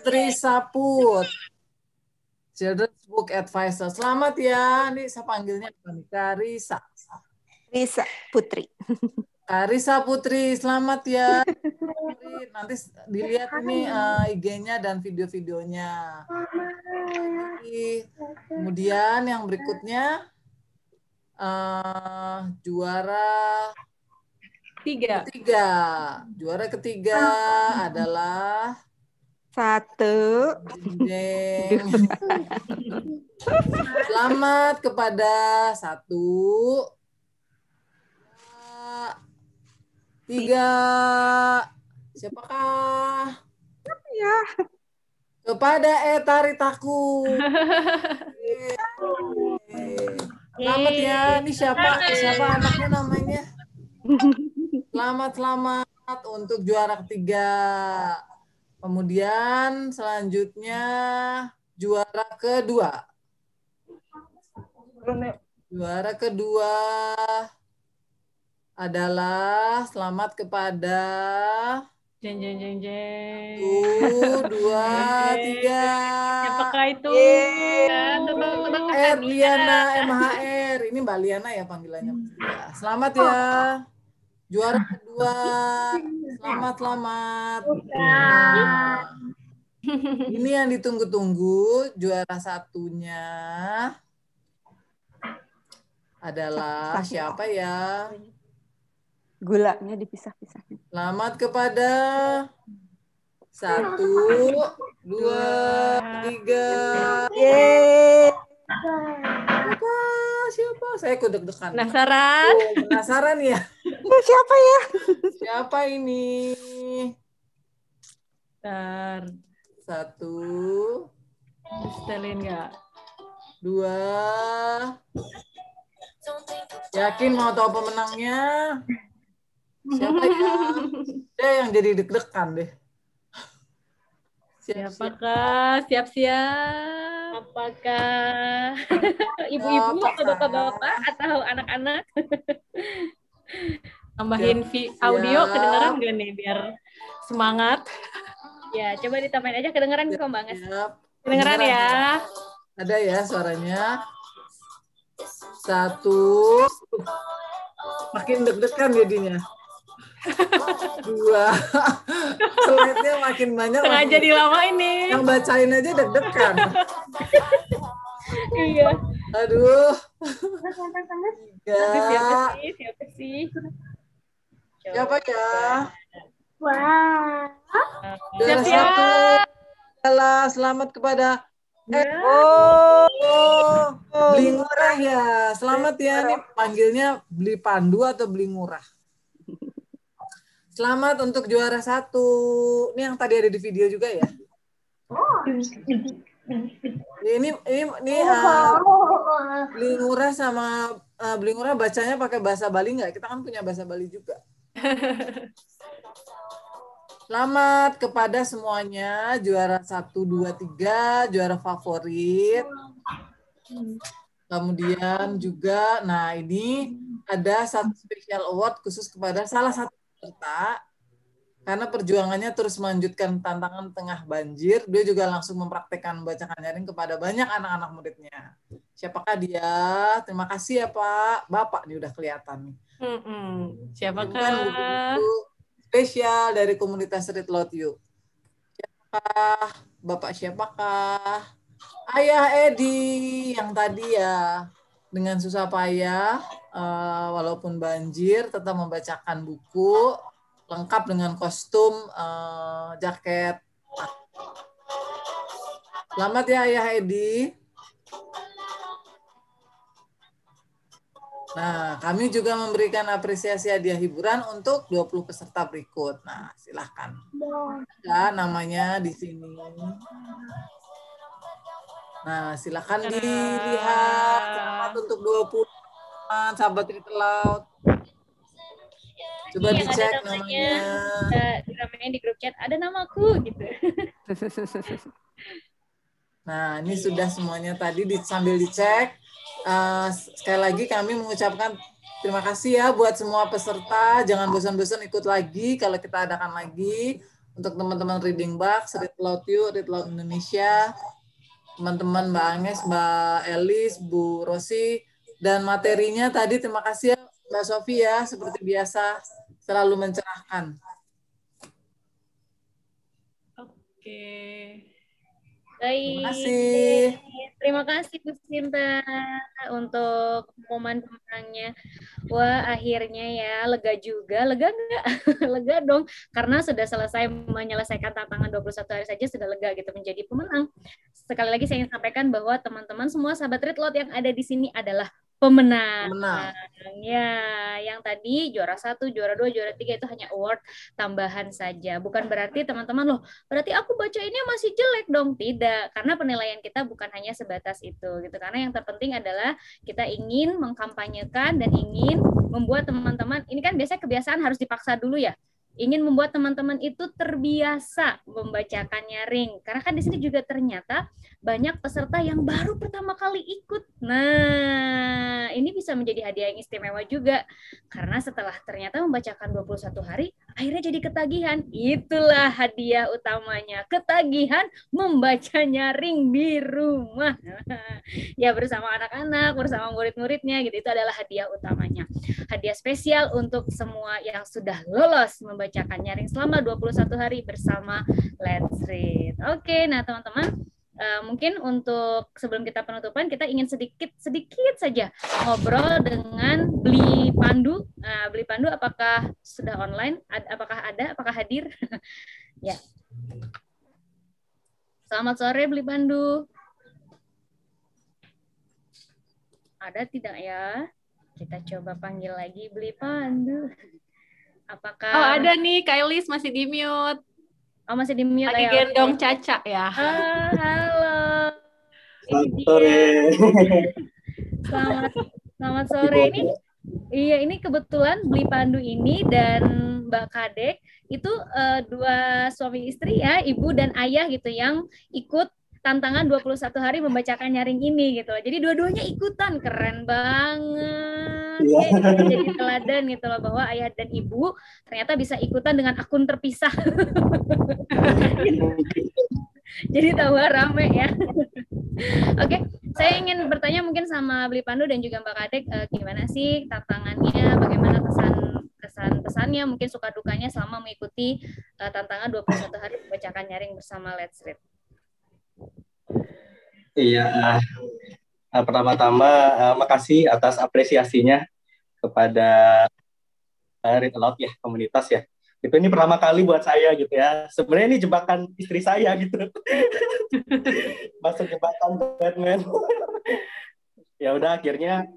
Risa Put, Children's Book Advisor. Selamat ya, ini saya panggilnya Karisa. Risa Putri. Karisa Putri, selamat ya. Nanti dilihat ini IG-nya dan video-videonya. Kemudian yang berikutnya juara ketiga. Juara ketiga adalah 1. Selamat kepada 1, 2, 3. Siapakah? Ya. Kepada Etaritaku. Selamat ya. Ini siapa anaknya namanya? Selamat untuk juara ketiga. Kemudian selanjutnya juara kedua. Juara kedua adalah selamat kepada Jeng. 1, 2, 3. Siapakah itu? Liana MHR. Ini Mbak Liana ya panggilannya. Selamat ya. Juara kedua Selamat. Ini yang ditunggu-tunggu, juara satunya adalah siapa ya? Gulanya dipisah-pisah. Selamat kepada 1, 2, 3. Yeay. Siapa? Saya deg-degan. Penasaran? Penasaran ya? Siapa ya? Siapa ini? Bentar. 1. Setelin nggak? 2. Yakin mau tahu pemenangnya? Siapa ya? Saya yang jadi deg-degan deh. Siapakah? Siap-siap. Apakah ibu-ibu atau bapak-bapak atau anak-anak? Tambahin audio kedengeran nggak nih biar semangat? Ya, coba ditambahin aja kedengeran kok Mbak Nges. Kedengeran ya? Ada ya suaranya. 1. Makin deg-degan jadinya. 2. Slide-nya makin banyak. Sengaja dilamain nih. Yang bacain aja deg-degan. Iya. Aduh. 3. Siapa sih? Siapa ya? Wah. Juara 1 adalah selamat kepada Beli Ngurah ya. Selamat ya. Nih panggilnya Beli Pandu atau Beli Ngurah. Selamat untuk juara 1. Ini yang tadi ada di video juga ya. Ini Beli Ngurah sama Beli Ngurah bacanya pakai bahasa Bali nggak? Kita kan punya bahasa Bali juga. Selamat kepada semuanya, juara 1, 2, 3, juara favorit. Kemudian juga, nah ini ada satu special award khusus kepada salah satu peserta. Karena perjuangannya terus melanjutkan tantangan tengah banjir, dia juga langsung mempraktekkan membacakan nyaring kepada banyak anak-anak muridnya. Siapakah dia? Terima kasih ya Pak. Bapak nih udah kelihatan nih. Siapakah? Spesial dari komunitas Read Loud You. Siapakah? Bapak siapakah? Ayah Edi yang tadi ya dengan susah payah walaupun banjir tetap membacakan buku lengkap dengan kostum jaket. Selamat ya Ayah Edi. Nah, kami juga memberikan apresiasi hadiah hiburan untuk 20 peserta berikut. Nah, silahkan. Ya, namanya di sini. Nah, silahkan dilihat. Selamat untuk 20 sahabat Read Aloud. Coba dicek namanya. Namanya di grup chat, ada namaku gitu. Nah, ini sudah semuanya tadi sambil dicek. Sekali lagi kami mengucapkan terima kasih ya buat semua peserta. Jangan bosan-bosan ikut lagi kalau kita adakan lagi untuk teman-teman Reading Box, Read Loud You, Read Loud Indonesia, teman-teman Mbak Agnes, Mbak Elis, Bu Rosi, dan materinya tadi terima kasih ya Mbak Sofi ya, seperti biasa selalu mencerahkan. Oke. Terima Baik. kasih. Terima kasih Bu Sinta untuk momen pemenangnya. Wah, akhirnya ya lega juga. Lega enggak? Lega dong. Karena sudah selesai menyelesaikan tantangan 21 hari saja sudah lega gitu menjadi pemenang. Sekali lagi saya ingin sampaikan bahwa teman-teman semua sahabat Read Loud yang ada di sini adalah pemenang. Ya, yang tadi juara 1, juara 2, juara 3 itu hanya award tambahan saja. Bukan berarti teman-teman loh, berarti aku bacainnya masih jelek dong. Tidak, karena penilaian kita bukan hanya sebatas itu gitu. Karena yang terpenting adalah kita ingin mengkampanyekan dan ingin membuat teman-teman, ini kan biasanya kebiasaan harus dipaksa dulu ya. Ingin membuat teman-teman itu terbiasa membacakan nyaring. Karena kan di sini juga ternyata banyak peserta yang baru pertama kali ikut. Nah, ini bisa menjadi hadiah yang istimewa juga. Karena setelah ternyata membacakan 21 hari, akhirnya jadi ketagihan. Itulah hadiah utamanya. Ketagihan membaca nyaring di rumah. Ya, bersama anak-anak, bersama murid-muridnya gitu. Itu adalah hadiah utamanya. Hadiah spesial untuk semua yang sudah lolos membacakan nyaring selama 21 hari bersama Let's Read. Oke, nah teman-teman, mungkin untuk sebelum kita penutupan, kita ingin sedikit saja ngobrol dengan Bli Pandu. Nah, Bli Pandu apakah sudah online? Apakah ada? Apakah hadir? Ya. Selamat sore Bli Pandu. Ada tidak ya? Kita coba panggil lagi Bli Pandu. Apakah? Oh, ada nih, Kailis masih di mute. Oh, masih di mute. Lagi gendong Caca ya. Halo. Selamat sore. Selamat sore. Ini kebetulan Bli Pandu ini dan Mbak Kadek itu dua suami istri ya, ibu dan ayah gitu yang ikut tantangan 21 hari membacakan nyaring ini gitu loh. Jadi dua-duanya ikutan, keren banget. Ya, jadi teladan gitu loh bahwa ayah dan ibu ternyata bisa ikutan dengan akun terpisah. Jadi tambah rame ya. Oke, saya ingin bertanya mungkin sama Bli Pandu dan juga Mbak Kadek, gimana sih tantangannya, bagaimana kesan-pesannya, mungkin suka dukanya selama mengikuti tantangan 21 hari membacakan nyaring bersama Let's Read. Iya, pertama-tama makasih atas apresiasinya kepada Read Aloud ya, komunitas ya. Itu ini pertama kali buat saya gitu ya. Sebenarnya ini jebakan istri saya gitu. Masuk jebakan Batman. Ya udah akhirnya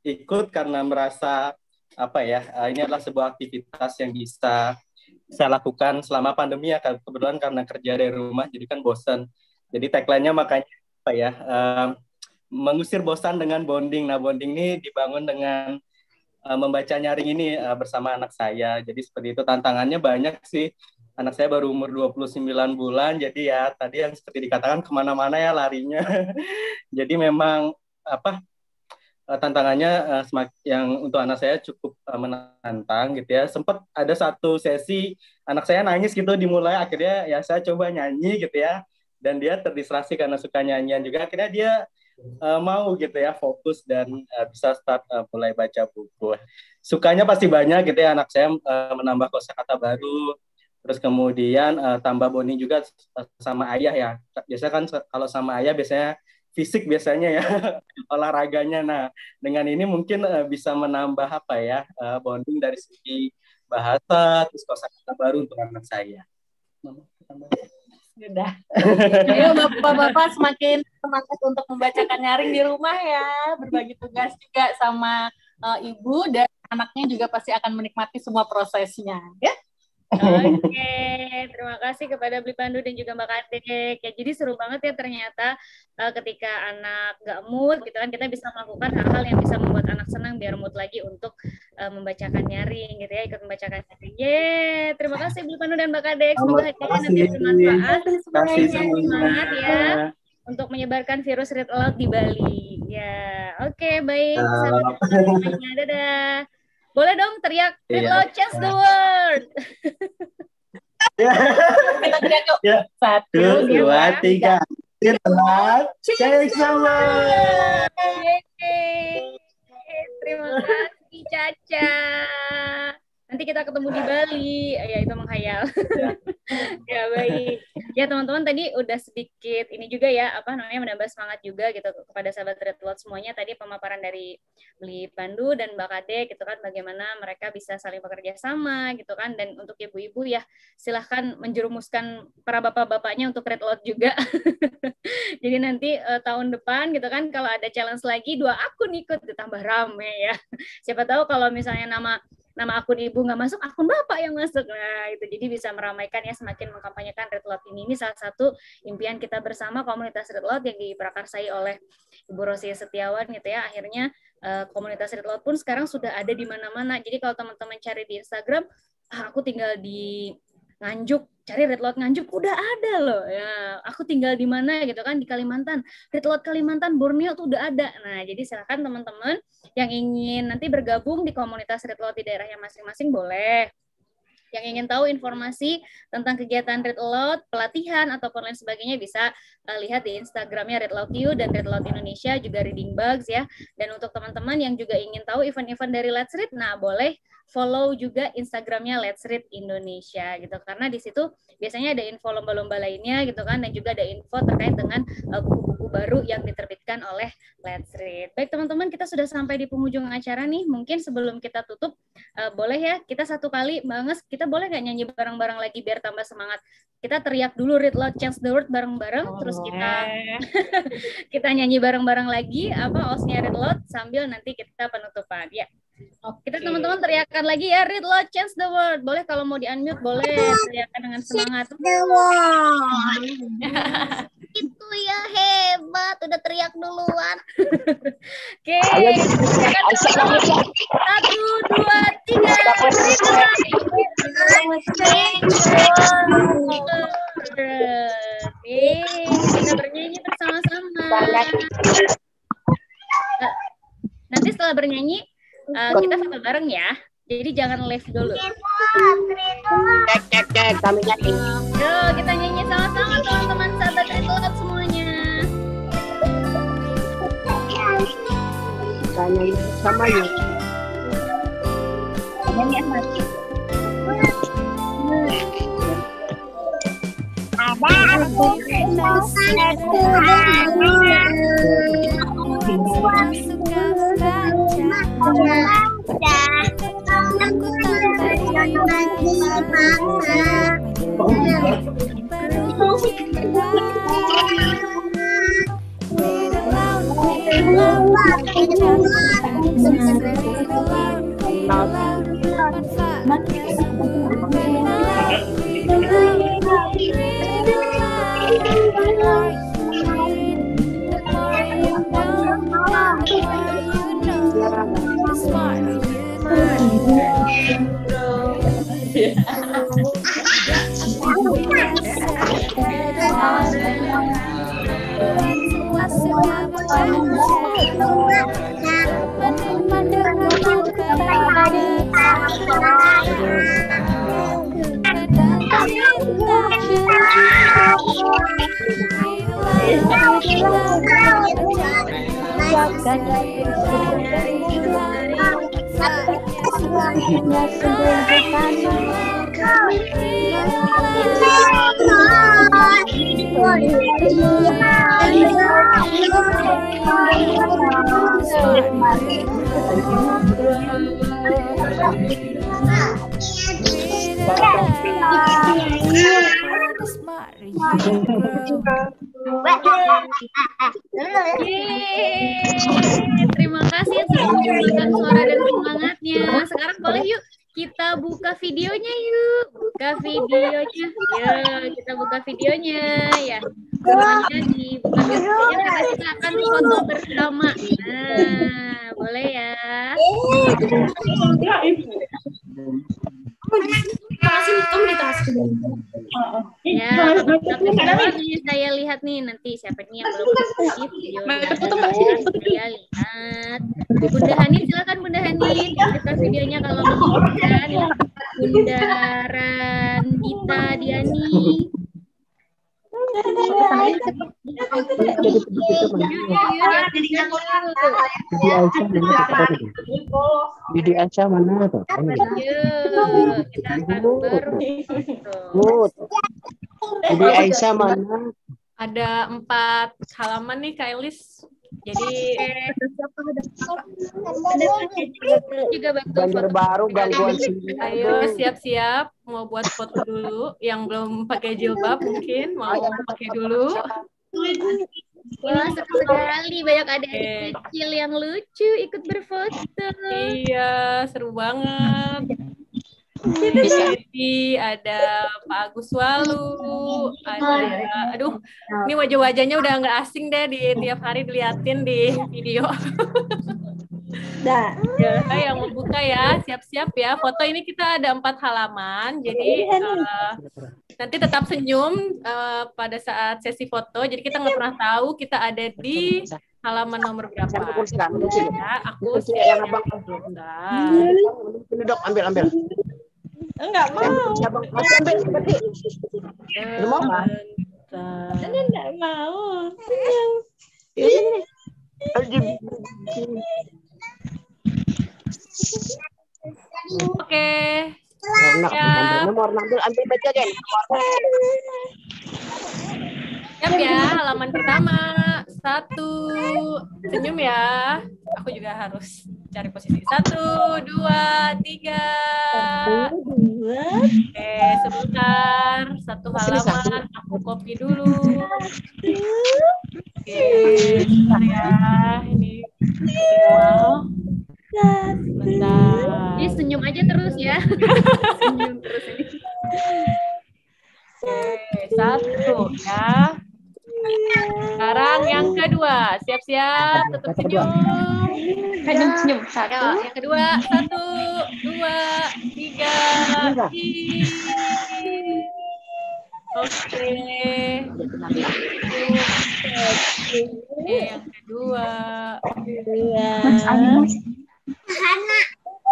ikut karena merasa apa ya, ini adalah sebuah aktivitas yang bisa saya lakukan selama pandemi ya, kebetulan karena kerja dari rumah jadi kan bosan. Jadi tagline-nya makanya apa ya, mengusir bosan dengan bonding. Nah, bonding ini dibangun dengan membaca nyaring ini bersama anak saya. Jadi seperti itu, tantangannya banyak sih. Anak saya baru umur 29 bulan, jadi ya tadi yang seperti dikatakan kemana-mana ya larinya. Jadi memang apa tantangannya yang untuk anak saya cukup menantang gitu ya. Sempat ada satu sesi anak saya nangis gitu dimulai, akhirnya ya saya coba nyanyi gitu ya. Dan dia terdistraksi karena suka nyanyian juga, akhirnya dia mau gitu ya fokus dan bisa start mulai baca buku. Sukanya pasti banyak gitu ya, anak saya menambah kosakata baru, terus kemudian tambah bonding juga sama ayah ya. Biasanya kan kalau sama ayah biasanya fisik biasanya ya olahraganya. Nah dengan ini mungkin bisa menambah apa ya bonding dari segi bahasa, terus kosakata baru untuk anak saya. Sudah. Ayo bapak-bapak semakin semangat untuk membacakan nyaring di rumah ya, berbagi tugas juga sama ibu, dan anaknya juga pasti akan menikmati semua prosesnya ya. Oke, terima kasih kepada Bli Pandu dan juga Mbak Kadek. Ya, jadi seru banget ya ternyata ketika anak gak mood gitu kan, kita bisa melakukan hal-hal yang bisa membuat anak senang biar mood lagi untuk membacakan nyaring gitu ya, ikut membacakan nyaring. Terima kasih Bli Pandu dan Mbak Kadek. Semoga hadiahnya nanti bermanfaat. Semangat ya untuk menyebarkan virus Read Aloud di Bali. Ya, oke, baik. Sampai semuanya. Dadah. Boleh dong teriak Read Aloud Change the World. Kita teriak yuk. 1, 2, 3. Read Aloud Change the World. Terima kasih Caca. Nanti kita ketemu di Bali. Ya itu menghayal. Ya baik. Ya teman-teman tadi udah sedikit ini juga ya menambah semangat juga gitu kepada sahabat Read Aloud semuanya. Tadi pemaparan dari Bli Pandu dan Mbak Kadek gitu kan, bagaimana mereka bisa saling bekerja sama gitu kan, dan untuk ibu-ibu ya silahkan menjerumuskan para bapak-bapaknya untuk Read Aloud juga. Jadi nanti tahun depan gitu kan kalau ada challenge lagi 2 akun ikut ditambah rame ya. Siapa tahu kalau misalnya nama akun ibu nggak masuk, akun bapak yang masuk. Nah, itu jadi bisa meramaikan ya, semakin mengkampanyekan Read Aloud ini. Ini salah satu impian kita bersama komunitas Read Aloud yang diprakarsai oleh Ibu Rosia Setiawan gitu ya. Akhirnya komunitas Read Aloud pun sekarang sudah ada di mana-mana. Jadi kalau teman-teman cari di Instagram, aku tinggal di Nganjuk, cari Red Lot Nganjuk, udah ada loh. Ya, aku tinggal di mana gitu kan, di Kalimantan. Red Lot Kalimantan, Borneo tuh udah ada. Nah, jadi silakan teman-teman yang ingin nanti bergabung di komunitas Red Lot di daerahnya masing-masing boleh. Yang ingin tahu informasi tentang kegiatan Read Aloud, pelatihan ataupun lain sebagainya bisa lihat di Instagramnya Read Aloud You dan Read Aloud Indonesia, juga Reading Bugs ya. Dan untuk teman-teman yang juga ingin tahu event-event dari Let's Read, nah boleh follow juga Instagramnya Let's Read Indonesia gitu, karena di situ biasanya ada info lomba-lomba lainnya gitu kan, dan juga ada info terkait dengan buku-buku baru yang diterbitkan oleh Let's Read. Baik teman-teman, kita sudah sampai di penghujung acara nih. Mungkin sebelum kita tutup, boleh ya kita satu kali banget, kita boleh nggak nyanyi bareng-bareng lagi biar tambah semangat? Kita teriak dulu Read Loud Change the World bareng-bareng, terus kita nyanyi bareng-bareng lagi apa OS-nya Read Loud sambil nanti kita penutupan ya. Kita teman-teman teriakan lagi ya, Read Loud Change the World. Boleh kalau mau di-unmute boleh teriakan dengan semangat. Itu ya hebat, udah teriak duluan. Oke. 1, 2, 3. Kita bernyanyi bersama-sama. Nanti setelah bernyanyi kita foto bareng ya. Jadi jangan live dulu. Cek, kami nyanyi. Yuk, kita nyanyi sama-sama teman-teman sahabat Read Aloud semuanya. Kita nyanyi sama yuk. Nyanyi apa? Ada aku Terima kasih sudah menunjukkan suara dan semangatnya. Sekarang boleh yuk kita buka videonya yuk. Buka videonya. Yuk, kita buka videonya ya. Semuanya dibuka videonya karena kita akan foto bersama. Nah, boleh ya. Ya, tapi saya lihat nih nanti siapa nih yang belum aktif videonya. Saya lihat. Bunda Hani, silakan Bunda Hani buka videonya kalau mau kan. Bunda Randita Diani. Didi Aisyah mana tuh? Kita akan baru. Didi Aisyah mana? Ada 4 halaman nih Kak Elis. Jadi juga bantu Banjar Baru gangguan sini. Ayo siap-siap mau buat foto dulu. Yang belum pakai jilbab mungkin mau pakai dulu. Wah, seru sekali, banyak adik-adik kecil yang lucu ikut berfoto. Iya, seru banget. Jadi ada Pak Agus Walu, ada, aduh, ini wajah-wajahnya udah nggak asing deh di tiap hari diliatin di video. Ya, yang membuka ya, siap-siap ya. Foto ini kita ada 4 halaman, jadi nanti tetap senyum pada saat sesi foto. Jadi kita nggak pernah tahu kita ada di halaman nomor berapa. Ya, aku yang abang dok, ambil. Enggak mau. Abang ambil seperti. Mau kan? Enggak mau. Oke. Nomor ambil baca kan. Siap ya, halaman pertama. 1, senyum ya. Aku juga harus cari posisi. 1, 2, 3. Oke, sebentar. 1 halaman, aku copy dulu. Oke, sebentar ya. Ini wow. Sebentar. Jadi senyum aja terus ya. Senyum terus ini. Oke, 1 ya. Sekarang yang kedua, siap-siap, tetap senyum. Senyum. Ya, yang kedua, 1, 2, 3. Oke. Yang kedua.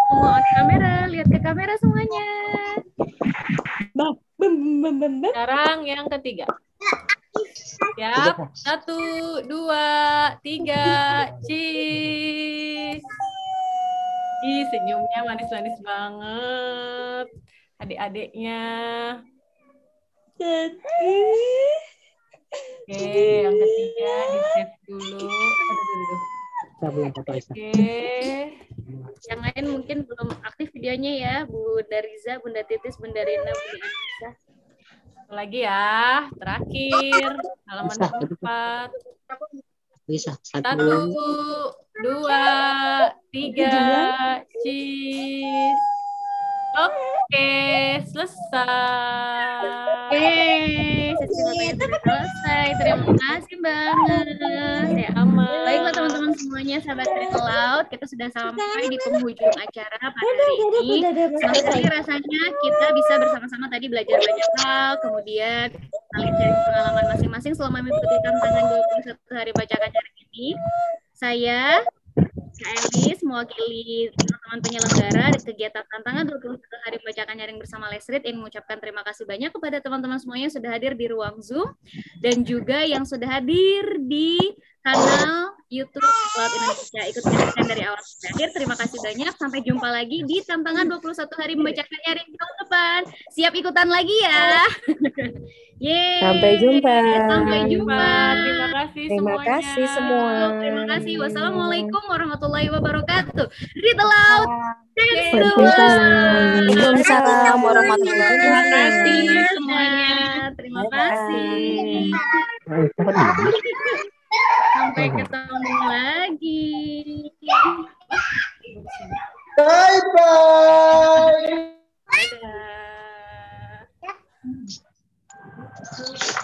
Semua on kamera, lihat ke kamera semuanya. Sekarang yang ketiga. Siap, 1, 2, 3, cheese. Ih, senyumnya manis-manis banget. Adik-adiknya. Oke, yang ketiga di-save dulu. Oke. Yang lain mungkin belum aktif videonya ya, Bunda Riza, Bunda Titis, Bunda Rina, Bunda Anissa. Lagi ya, terakhir halaman 4. Bisa. 1, 2, 3, cheese. Oke, selesai. Sesi fotonya sudah selesai. Terima kasih banget. Ya, aman. Baiklah teman-teman semuanya, sahabat Little Loud, kita sudah sampai di penghujung acara pada hari ini. Senang sekali rasanya kita bisa bersama-sama tadi belajar banyak hal, kemudian saling sharing pengalaman masing-masing selama mengikuti tantangan 21 hari bacakan nyaring ini. Saya Kak Elis mewakili teman-teman penyelenggara di kegiatan tantangan 21 hari bacakan nyaring bersama Lesrit ingin mengucapkan terima kasih banyak kepada teman-teman semuanya yang sudah hadir di ruang Zoom dan juga yang sudah hadir di kanal YouTube Cloud Indonesia. Ikut menyaksikan dari awal sampai akhir. Terima kasih banyak. Sampai jumpa lagi di tantangan 21 hari membacakan nyaring tahun depan. Siap ikutan lagi ya. Yeay. Sampai jumpa. Sampai jumpa. Terima kasih Terima semuanya. kasih semua. Terima kasih. Wassalamualaikum warahmatullahi wabarakatuh. Read aloud. Dance the Waalaikumsalam warahmatullahi Terima wabarakatuh. kasih semuanya. Terima kasih. Sampai ketemu lagi. Bye-bye. Dadah.